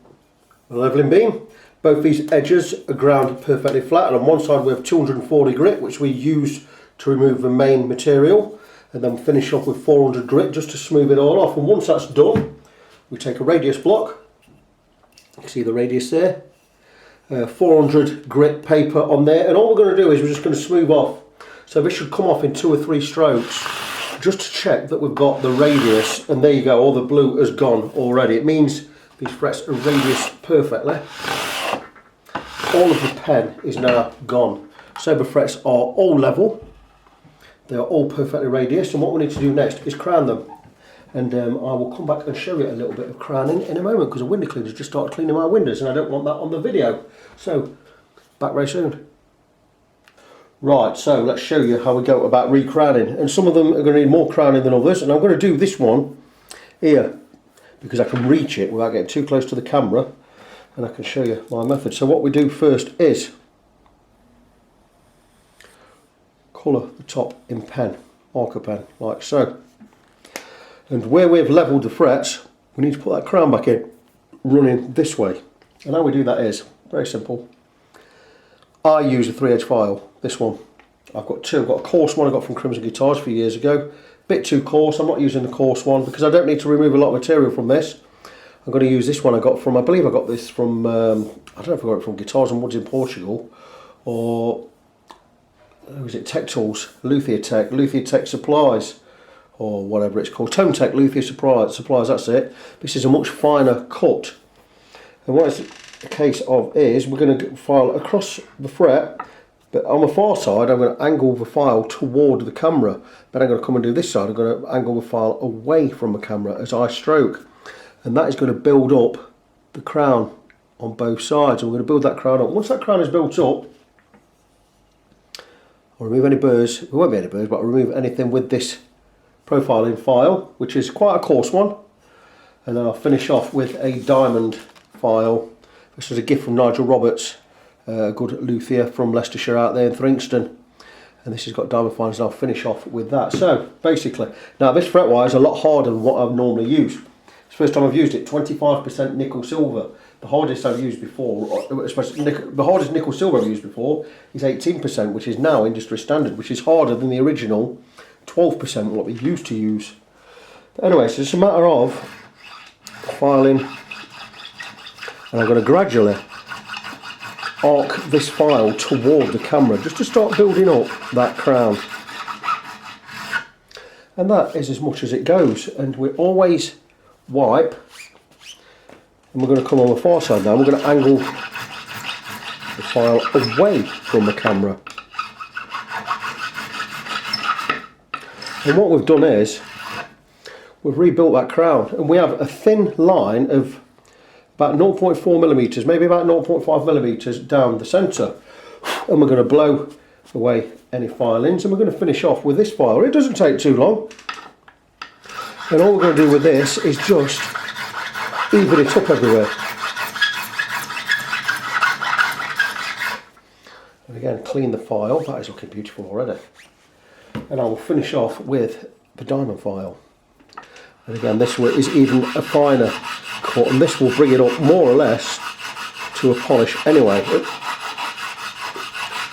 a leveling beam. Both these edges are ground perfectly flat, and on one side we have 240 grit, which we use to remove the main material, and then finish off with 400 grit just to smooth it all off. And once that's done, we take a radius block. You can see the radius there. 400 grit paper on there, and all we're going to do is we're just going to smooth off. So this should come off in 2 or 3 strokes, just to check that we've got the radius. And there you go, all the blue has gone already. It means these frets are radius perfectly. All of the pen is now gone. So the frets are all level. They are all perfectly radius, and what we need to do next is crown them. And I will come back and show you a little bit of crowning in a moment, because a window cleaner's just started cleaning my windows and I don't want that on the video. So, back very soon. Right, so let's show you how we go about re-crowning. And some of them are going to need more crowning than others, and I'm going to do this one here because I can reach it without getting too close to the camera, and I can show you my method. So what we do first is colour the top in pen, marker pen, like so. And where we've levelled the frets, we need to put that crown back in, running this way. And how we do that is very simple. I use a 3H file, this one. I've got two. I've got a coarse one I got from Crimson Guitars a few years ago. Bit too coarse. I'm not using the coarse one because I don't need to remove a lot of material from this. I'm going to use this one I got from, I believe I got this from, I don't know if I got it from Guitars and Woods in Portugal, or was it Tech Tools, Luthier Tech Supplies, or whatever it's called, Tone Tech Luthier Supplies, that's it. This is a much finer cut. And what it's a case of is we're going to file across the fret, but on the far side I'm going to angle the file toward the camera. Then I'm going to come and do this side, I'm going to angle the file away from the camera as I stroke. And that is going to build up the crown on both sides. And we're going to build that crown up. Once that crown is built up, I'll remove any burrs. There won't be any burrs, but I'll remove anything with this profiling file, which is quite a coarse one. And then I'll finish off with a diamond file. This was a gift from Nigel Roberts, a good luthier from Leicestershire out there in Thringston. And this has got diamond files, and I'll finish off with that. So basically, now this fretwire is a lot harder than what I've normally used. It's the first time I've used it, 25% nickel silver. The hardest I've used before, the hardest nickel silver I've used before is 18%, which is now industry standard, which is harder than the original 12% what we used to use. But anyway, so it's a matter of filing, and I'm going to gradually arc this file toward the camera just to start building up that crown. And that is as much as it goes, and we always wipe, and we're going to come on the far side now, and we're going to angle the file away from the camera. And what we've done is we've rebuilt that crown, and we have a thin line of about 0.4 millimeters, maybe about 0.5 millimeters down the centre, and we're going to blow away any filings, and we're going to finish off with this file. It doesn't take too long, and all we're going to do with this is just even it up everywhere. And again, clean the file. That is looking beautiful already. And I will finish off with the diamond file. And again, this one is even a finer cut, and this will bring it up more or less to a polish anyway.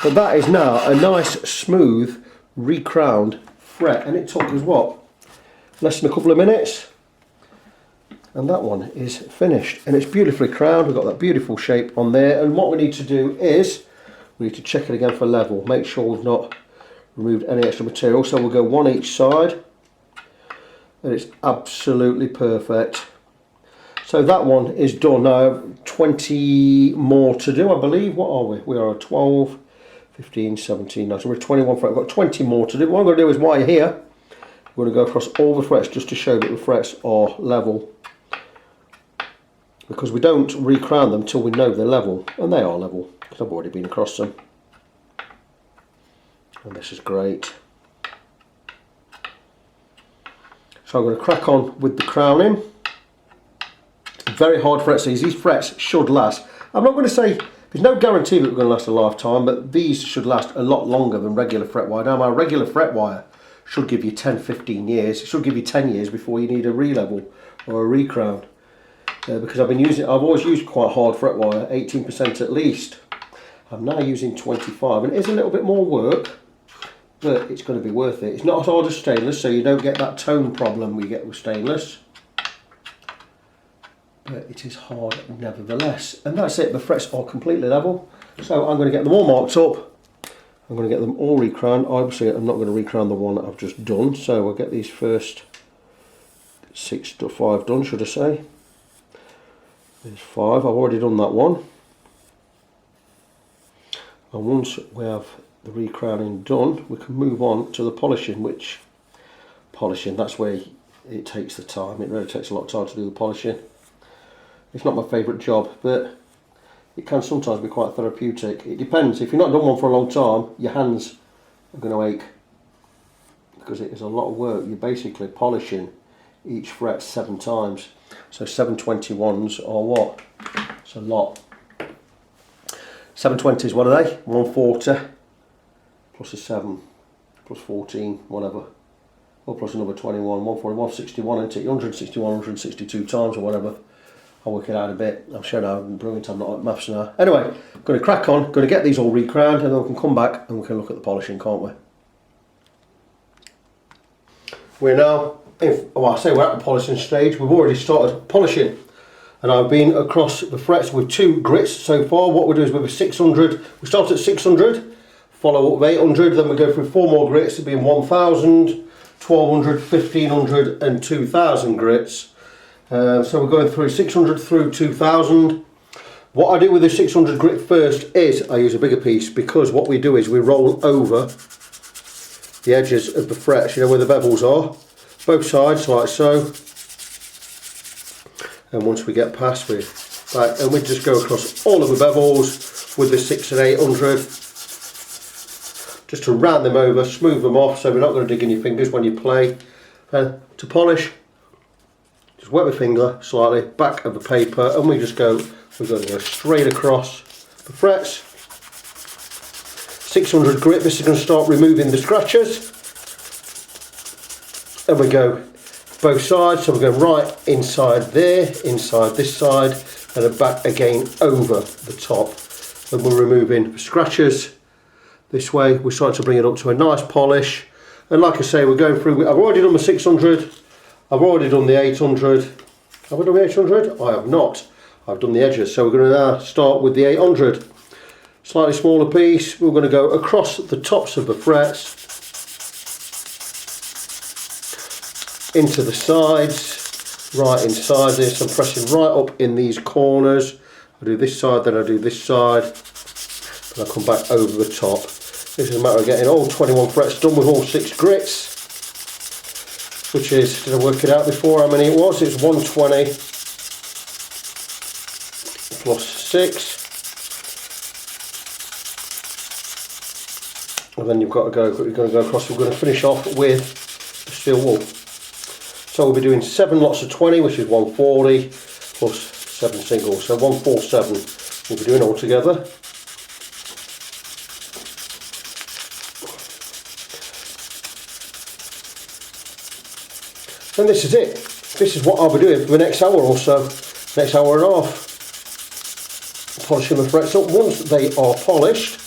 But that is now a nice, smooth, re-crowned fret, and it took us what? Less than a couple of minutes, and that one is finished, and it's beautifully crowned. We've got that beautiful shape on there, and what we need to do is we need to check it again for level, make sure we've not removed any extra material. So we'll go one each side, and it's absolutely perfect. So that one is done. Now 20 more to do, I believe. What are we? We are 12, 15, 17, 19. So we're 21 frets. I've got 20 more to do. What I'm going to do is while you're here, I'm going to go across all the frets just to show that the frets are level. Because we don't re-crown them till we know they're level. And they are level, because I've already been across them. And this is great. So I'm going to crack on with the crowning. Very hard frets these frets should last. I'm not going to say, there's no guarantee that they're going to last a lifetime, but these should last a lot longer than regular fret wire. Now my regular fret wire should give you 10-15 years. It should give you 10 years before you need a re-level or a re-crown. Because I've always used quite hard fret wire, 18% at least. I'm now using 25, and it is a little bit more work, but it's going to be worth it. It's not as hard as stainless, so you don't get that tone problem we get with stainless. But it is hard nevertheless. And that's it, the frets are completely level. So I'm going to get them all marked up. I'm going to get them all re-crowned. Obviously I'm not going to re-crown the one that I've just done. So I'll get these first 6 to 5 done, should I say. There's 5, I've already done that one. And once we have the re-crowning done, we can move on to the polishing, that's where it takes the time. It really takes a lot of time to do the polishing. It's not my favourite job, but it can sometimes be quite therapeutic. It depends. If you've not done one for a long time, your hands are going to ache because it is a lot of work. You're basically polishing each fret 7 times. So 721s are what? It's a lot. 720s, what are they? 140 plus a 7 plus 14, whatever. Or plus another 21, 140, 161, isn't it? 161, 162 times or whatever. I'll work it out a bit. I'll show you how brilliant I'm not at maths now. Anyway, going to crack on, going to get these all re-crowned, and then we can come back and we can look at the polishing, can't we? We're now, I say we're at the polishing stage. We've already started polishing, and I've been across the frets with 2 grits so far. What we do is with a 600, we start at 600, follow up with 800, then we go through 4 more grits, it'll be 1000, 1200, 1500 and 2000 grits. So we're going through 600 through 2000. What I do with the 600 grit first is I use a bigger piece, because what we do is we roll over the edges of the frets, you know where the bevels are, both sides like so. And once we get past, we just go across all of the bevels with the 6 and 800, just to round them over, smooth them off, so we're not going to dig in your fingers when you play. To polish, just wet my finger slightly, back of the paper, and we're going to go straight across the frets. 600 grit, this is going to start removing the scratches. And we go both sides, so we're going right inside there, inside this side, and then back again over the top. And we're removing the scratches this way. We're starting to bring it up to a nice polish. And like I say, we're going through, I've already done the 600. I've already done the 800. Have I done the 800? I have not. I've done the edges. So we're going to now start with the 800. Slightly smaller piece. We're going to go across the tops of the frets, into the sides, right inside this. I'm pressing right up in these corners. I do this side, then I do this side, and I come back over the top. This is a matter of getting all 21 frets done with all 6 grits. Which is, did I work it out before how many it was? It's 120 plus 6. And then you're going to go across, we're going to finish off with the steel wool. So we'll be doing 7 lots of 20, which is 140, plus 7 singles. So 147 we'll be doing all together. And this is it. This is what I'll be doing for the next hour or so, next hour and a half. Polishing the frets up. Once they are polished,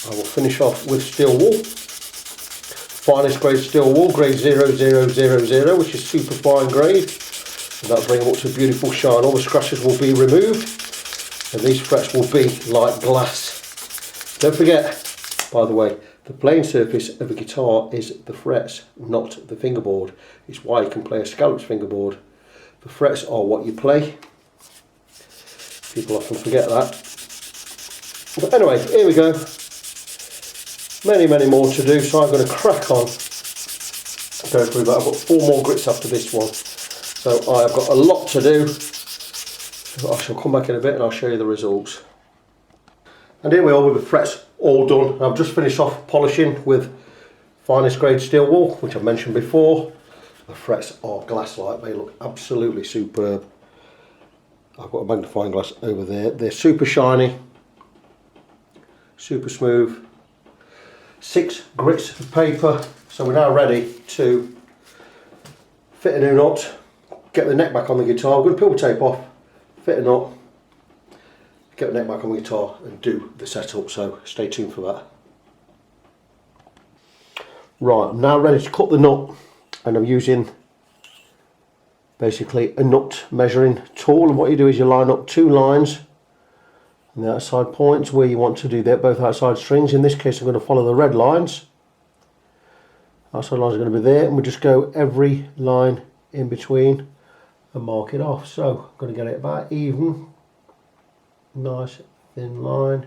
I will finish off with steel wool. Finest grade steel wool, grade 0000, which is super fine grade. And that'll bring them up to a beautiful shine. All the scratches will be removed, and these frets will be like glass. Don't forget, by the way, The playing surface of a guitar is the frets, not the fingerboard. It's why you can play a scalloped fingerboard. The frets are what you play. People often forget that. But anyway, here we go. Many more to do, so I'm going to crack on. Go through that. I've got 4 more grits after this one. So I've got a lot to do. I shall come back in a bit and I'll show you the results. And here we are with the frets all done. I've just finished off polishing with finest grade steel wool, which I've mentioned before. The frets are glass-like, they look absolutely superb. I've got a magnifying glass over there. They're super shiny, super smooth. 6 grits of paper, so we're now ready to fit a new nut, get the neck back on the guitar. We're going to peel the tape off, fit a nut, get the neck back on the guitar and do the setup, so stay tuned for that. Right, I'm now ready to cut the nut, and I'm using basically a nut measuring tool, and what you do is you line up 2 lines on the outside points where you want to do that, both outside strings. In this case I'm going to follow the red lines. Outside lines are going to be there, and we just go every line in between and mark it off. So I'm going to get it about even, nice thin line.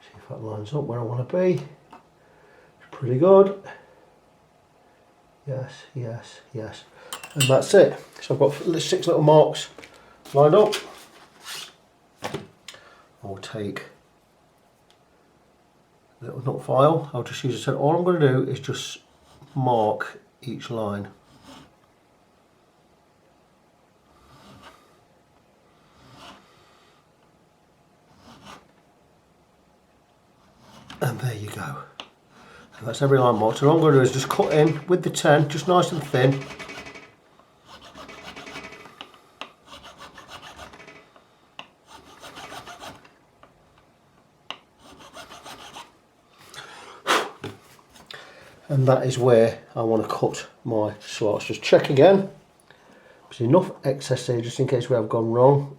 See if that lines up where I want to be. It's pretty good. Yes, yes, yes. And that's it. So I've got 6 little marks lined up. I'll take a little nut file. I'll just use a set. All I'm going to do is just mark each line. And there you go. And that's every line marked. And all I'm going to do is just cut in with the 10, just nice and thin. And that is where I want to cut my slots. Just check again. There's enough excess there just in case we have gone wrong.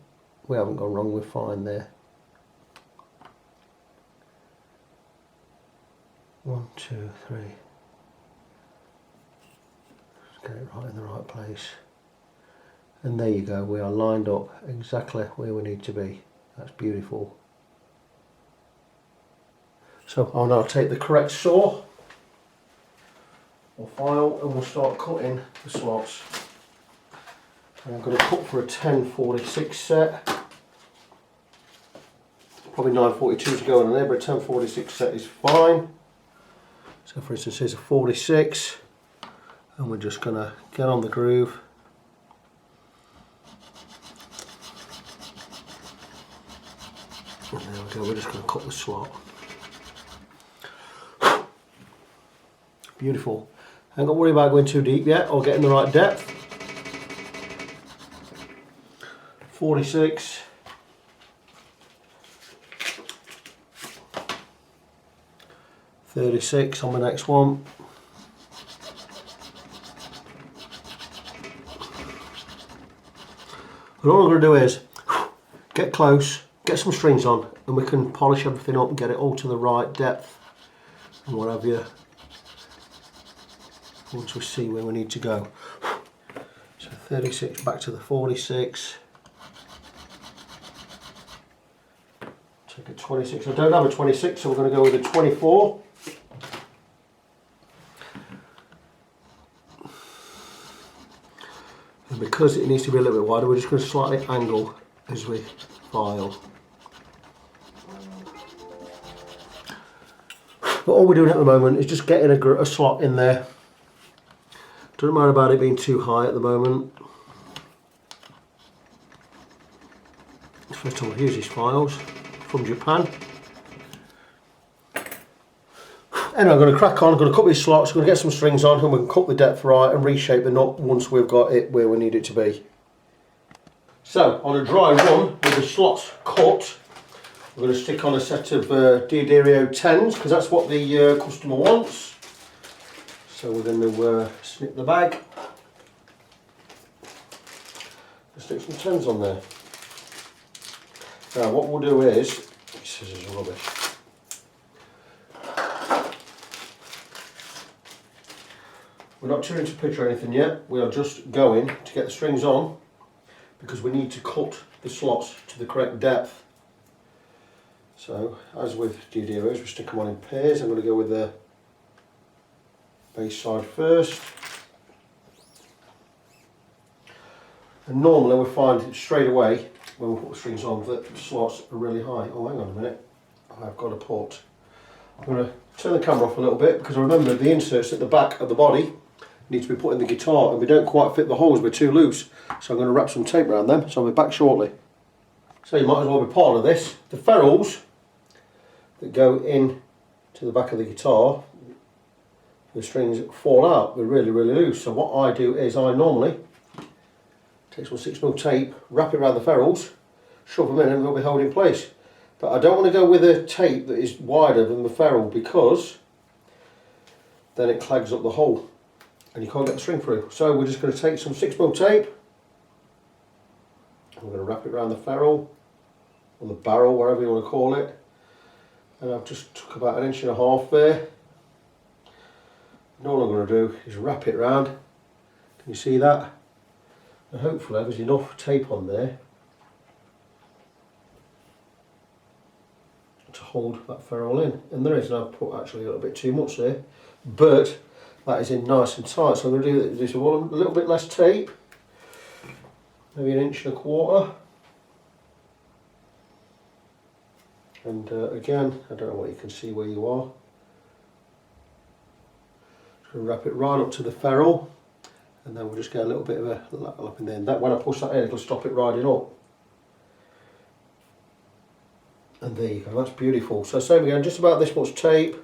We haven't gone wrong, we're fine there. 1, 2, 3. Just get it right in the right place. And there you go, we are lined up exactly where we need to be. That's beautiful. So I'll now take the correct saw or file and we'll start cutting the slots. And I'm going to cut for a 1046 set. Probably 942 to go on there, but a 1046 set is fine. So for instance, here's a 46, and we're just going to get on the groove. And there we go, we're just going to cut the slot. Beautiful. I ain't got to worry about going too deep yet or getting the right depth. 46. 36 on the next one. And all I'm going to do is get close, get some strings on, and we can polish everything up and get it all to the right depth and what have you, once we see where we need to go. So 36 back to the 46. Take a 26. I don't have a 26, so we're going to go with a 24. And because it needs to be a little bit wider, we're just going to slightly angle as we file. But all we're doing at the moment is just getting a slot in there. Don't matter about it being too high at the moment. First time I've used these files from Japan. Anyway, I'm going to crack on, I'm going to cut these slots, I'm going to get some strings on and we can cut the depth right and reshape the nut once we've got it where we need it to be. So, on a dry run with the slots cut, We're going to stick on a set of D'Addario 10s because that's what the customer wants. So we're going to snip the bag. Stick some 10s on there. Now what we'll do is, scissors are rubbish. We're not too into pitch or anything yet. We are just going to get the strings on because we need to cut the slots to the correct depth. So as with D'Addarios, we stick them on in pairs. I'm going to go with the bass side first. And normally we find straight away when we put the strings on that the slots are really high. Oh, hang on a minute, I've got a port. I'm going to turn the camera off a little bit because remember the inserts at the back of the body need to be put in the guitar and we don't quite fit the holes, we're too loose. So I'm going to wrap some tape around them, so I'll be back shortly. So you might as well be part of this. The ferrules that go in to the back of the guitar, the strings fall out, they're really loose. So what I do is I normally take some 6mm tape, wrap it around the ferrules, shove them in and they'll be held in place. But I don't want to go with a tape that is wider than the ferrule because then it clogs up the hole and you can't get the string through. So we're just going to take some 6mm tape and we're going to wrap it around the ferrule or the barrel, wherever you want to call it. And I've just took about 1.5 inches there. And all I'm going to do is wrap it round. Can you see that? And hopefully there's enough tape on there to hold that ferrule in. And there is, and I've put actually a little bit too much there, but that is in nice and tight. So I'm going to do this with a little bit less tape, maybe 1.25 inches. And again, I don't know what you can see where you are. Just going to wrap it right up to the ferrule. And then we'll just get a little bit of a lap in there. And that, when I push that in, it'll stop it riding up. And there you go, that's beautiful. So same again, just about this much tape.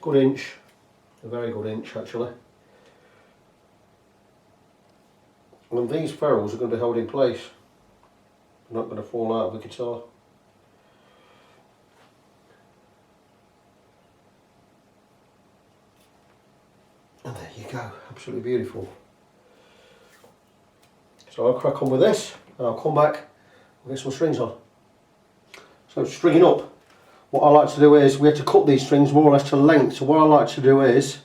Good inch, a very good inch actually. And these ferrules are going to be held in place. They're not going to fall out of the guitar. And there you go, absolutely beautiful. So I'll crack on with this and I'll come back and get some strings on. So stringing up, what I like to do is, we have to cut these strings more or less to length. So what I like to do is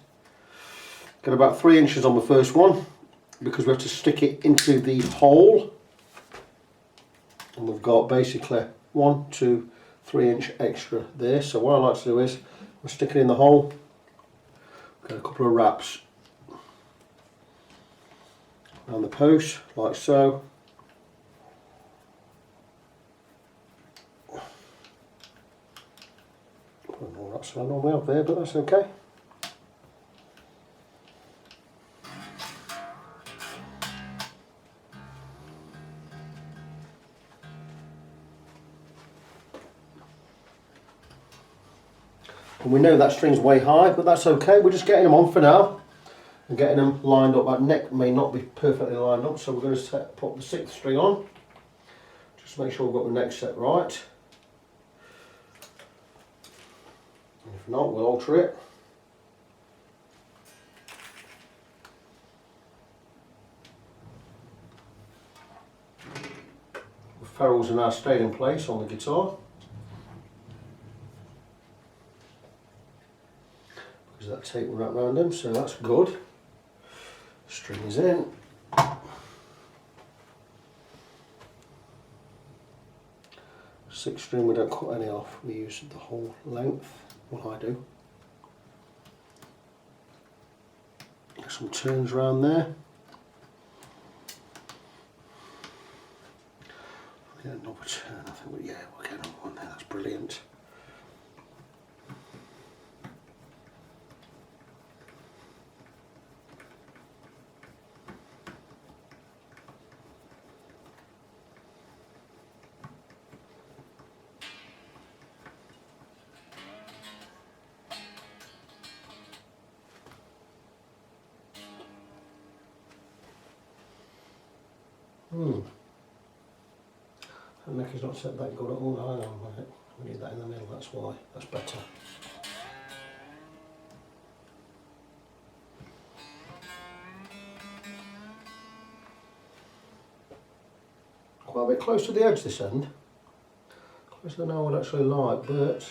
get about 3 inches on the first one because we have to stick it into the hole. And we've got basically 1, 2, 3 inch extra there. So what I like to do is, we'll stick it in the hole. Get a couple of wraps around the post, like so. Put more wraps than I normally have there, but that's okay. And we know that string's way high, but that's okay. We're just getting them on for now and getting them lined up. That neck may not be perfectly lined up, so we're going to put the 6th string on. Just make sure we've got the neck set right. And if not, we'll alter it. The ferrules are now stayed in place on the guitar. That tape will wrap around them, so that's good. String is in. 6th string, we don't cut any off, we use the whole length. Well, I do. Get some turns around there. I'll get another turn, I think. Yeah, we'll get another one there, that's brilliant. That neck is not set that good at all. Hang on a minute. We need that in the middle, that's why. That's better. Quite a bit close to the edge this end. Closer than I would actually like, but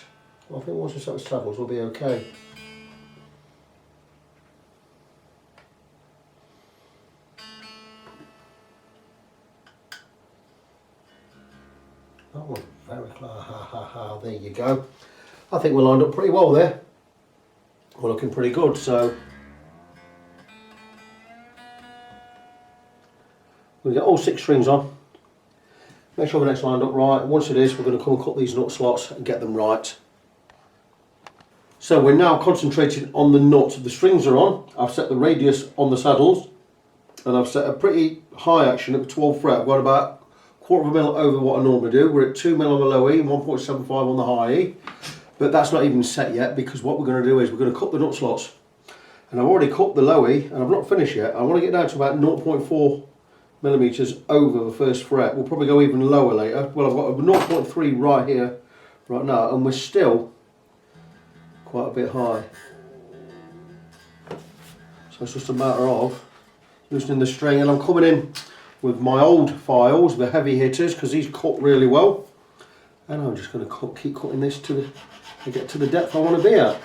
I think once we set the saddles we'll be okay. That one very close. There you go. I think we're lined up pretty well there. We're looking pretty good, so we'll get all 6 strings on. Make sure the neck's lined up right. Once it is, we're going to come and cut these nut slots and get them right. So we're now concentrating on the nut. The strings are on. I've set the radius on the saddles, and I've set a pretty high action at the 12th fret. I've got about 1/4 mil over what I normally do. We're at 2 mil on the low E and 1.75 on the high E. But that's not even set yet, because what we're going to do is we're going to cut the nut slots. And I've already cut the low E, and I've not finished yet. I want to get down to about 0.4 millimeters over the first fret. We'll probably go even lower later. Well, I've got a 0.3 right here, right now, and we're still quite a bit high. So it's just a matter of loosening the string, and I'm coming in with my old files, the heavy hitters, because these cut really well. And I'm just going to keep cutting this to get to the depth I want to be at.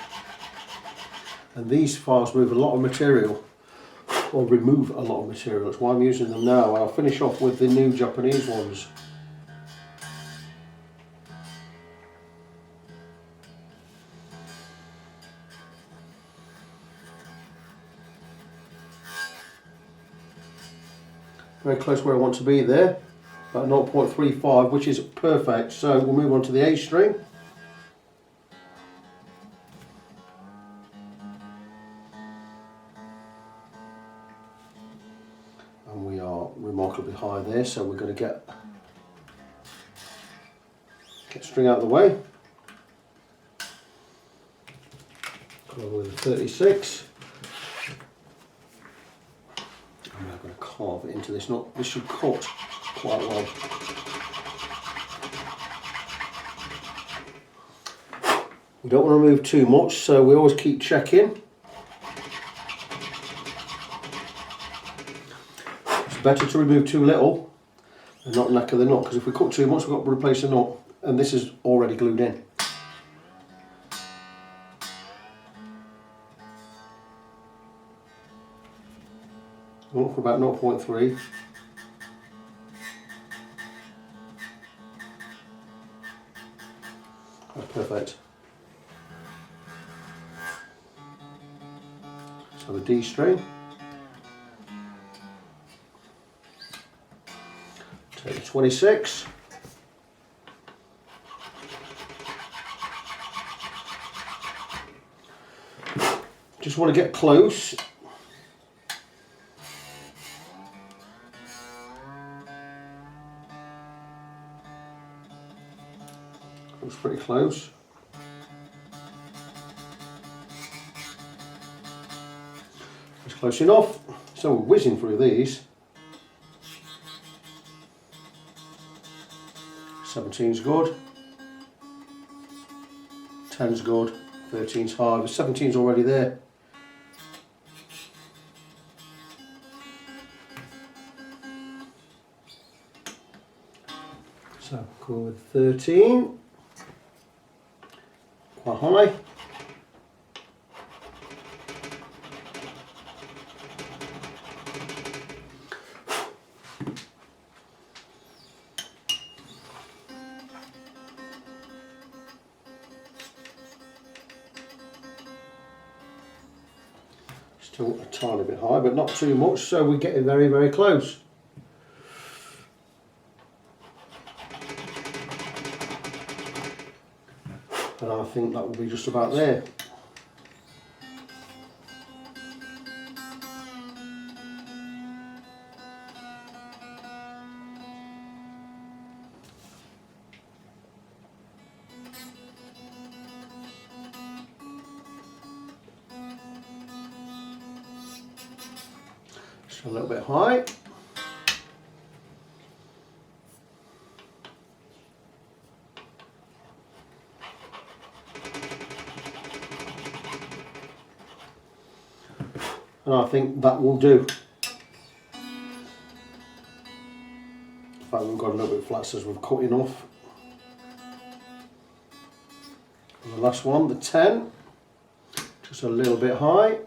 And these files move a lot of material, or remove a lot of material. That's why I'm using them now. I'll finish off with the new Japanese ones. Very close where I want to be there, about 0.35, which is perfect. So we'll move on to the A string. And we are remarkably high there, so we're going to get string out of the way. Come over with a 36. I'm now going to carve it into this nut. This should cut quite well. We don't want to remove too much, so we always keep checking. It's better to remove too little and not lacquer the nut, because if we cut too much we've got to replace the nut, and this is already glued in. Look for about 0.3. That's perfect. So the D string. Take the 26. Just want to get close. Looks pretty close. It's close enough. So we're whizzing through these. 17's good. 10's good. 13's hard. The 17's already there. So go with 13. Quite high. Still a tiny bit high, but not too much, so we're getting very, very close. And I think that will be just about there. Just a little bit high. and I think that will do. In fact, we've got a little bit flat, so we've cut enough. And the last one, the 10, just a little bit high.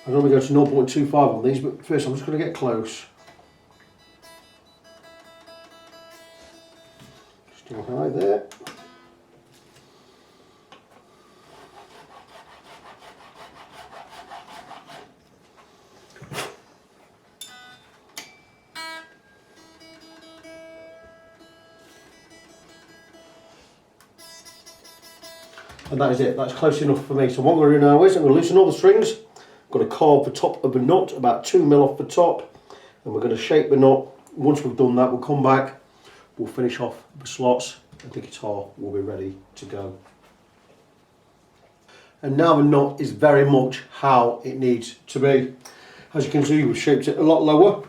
I normally go to 0.25 on these, but first I'm just going to get close. Still high there. And that is it, that's close enough for me. So what I'm going to do now is I'm going to loosen all the strings. I'm going to carve the top of the nut, about 2 mil off the top, and we're going to shape the nut. Once we've done that, we'll come back, we'll finish off the slots, and the guitar will be ready to go. And now the nut is very much how it needs to be. As you can see, we've shaped it a lot lower.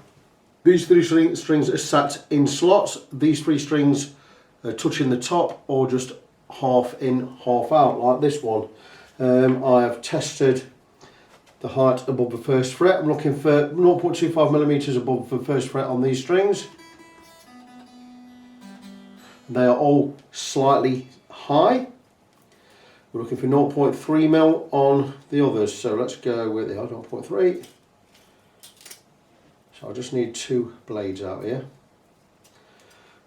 These 3 strings are sat in slots. These 3 strings are touching the top or just half in, half out, like this one. I have tested the height above the first fret. I'm looking for 0.25 millimeters above the first fret on these strings. They are all slightly high. We're looking for 0.3 mil on the others, so let's go with the 0.3. So I just need 2 blades out here.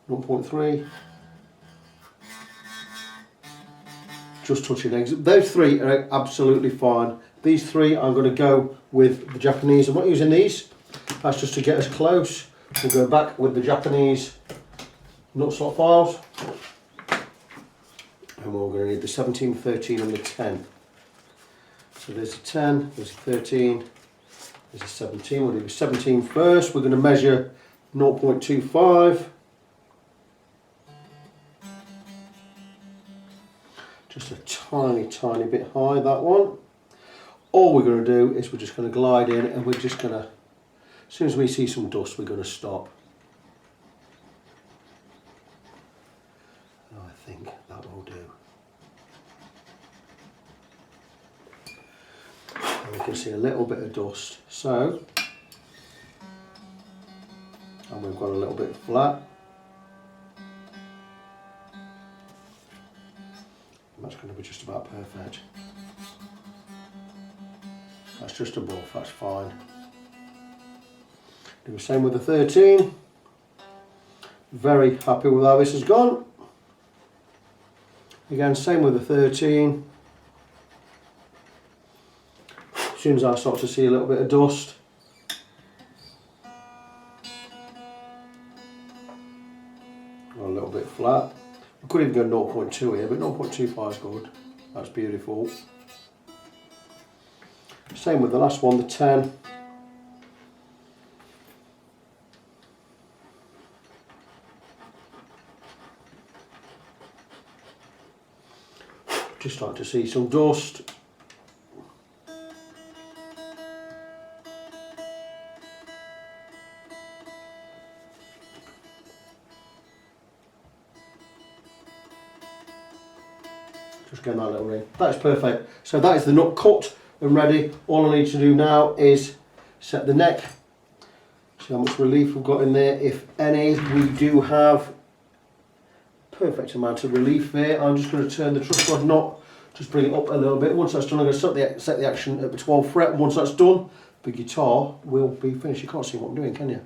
0.3. Just touching eggs. Those 3 are absolutely fine. These 3 I'm going to go with the Japanese. I'm not using these. That's just to get us close. We'll go back with the Japanese nut slot files. And we're going to need the 17, 13 and the 10. So there's a 10, there's a 13, there's a 17. We'll do the 17 first. We're going to measure 0.25. Just a tiny, tiny bit high, that one. All we're going to do is we're just going to glide in, and we're just going to, as soon as we see some dust, we're going to stop. And I think that will do. And we can see a little bit of dust. So, and we've got a little bit flat. And that's going to be just about perfect. That's just above, that's fine. Do the same with the 13. Very happy with how this has gone. Again, same with the 13. As soon as I start to see a little bit of dust, or a little bit flat. I could even go 0.2 here, but 0.25 is good. That's beautiful. Same with the last one, the 10. Just starting to see some dust. Just getting that little ring. That's perfect. So that is the nut cut and ready. All I need to do now is set the neck. See how much relief we've got in there, if any. We do have perfect amount of relief there. I'm just going to turn the truss rod knot, just bring it up a little bit. Once that's done, I'm going to set the action at the 12th fret, and once that's done, the guitar will be finished. You can't see what I'm doing, can you?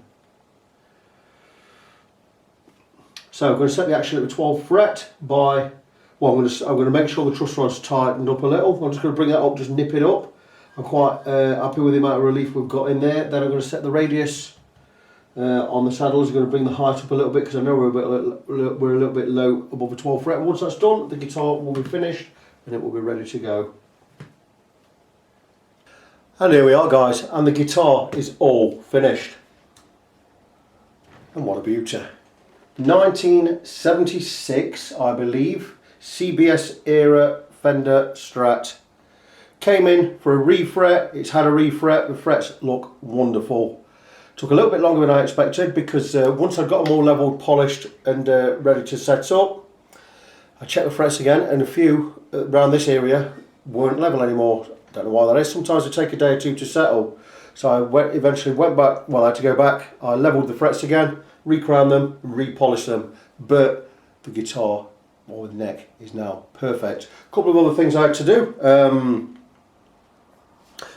So I'm going to set the action at the 12th fret by, well, I'm going to make sure the truss rod's tightened up a little. I'm just going to bring that up, just nip it up. I'm quite happy with the amount of relief we've got in there. Then I'm going to set the radius on the saddles. I'm going to bring the height up a little bit because I know we're a little bit low above the 12th fret. Once that's done, the guitar will be finished and it will be ready to go. And here we are, guys, and the guitar is all finished. And what a beauty. 1976, I believe, CBS era Fender Strat. Came in for a refret. It's had a refret. The frets look wonderful. Took a little bit longer than I expected because once I'd got them all levelled, polished and ready to set up, I checked the frets again, and a few around this area weren't level anymore. Don't know why that is. Sometimes they take a day or two to settle. So I eventually went back. Well, I had to go back. I levelled the frets again, re-crowned them, re-polished them. But the guitar, or the neck, is now perfect. A couple of other things I had to do.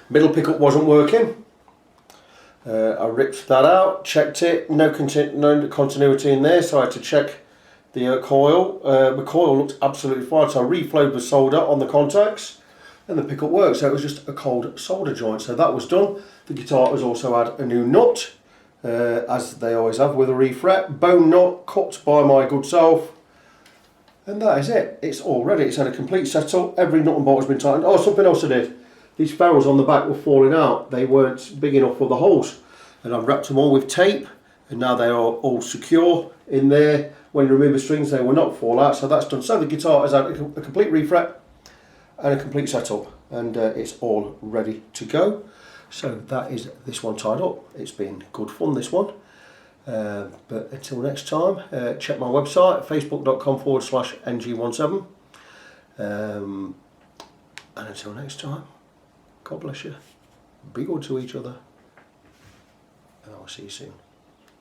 Middle pickup wasn't working. I ripped that out, checked it, no continuity in there, so I had to check the coil. The coil looked absolutely fine, so I reflowed the solder on the contacts and the pickup worked, so it was just a cold solder joint. So that was done. The guitar has also had a new nut, as they always have with a refret. Bone nut cut by my good self. And that is it. It's all ready. It's had a complete setup. Every nut and bolt has been tightened. Oh, something else I did. These ferrules on the back were falling out. They weren't big enough for the holes. And I've wrapped them all with tape. And now they are all secure in there. When you remove the strings, they will not fall out. So that's done. So the guitar has had a complete refret and a complete setup. And it's all ready to go. So that is this one tied up. It's been good fun, this one. But until next time, check my website, facebook.com/ng17. And until next time, God bless you. Be good to each other. And I'll see you soon.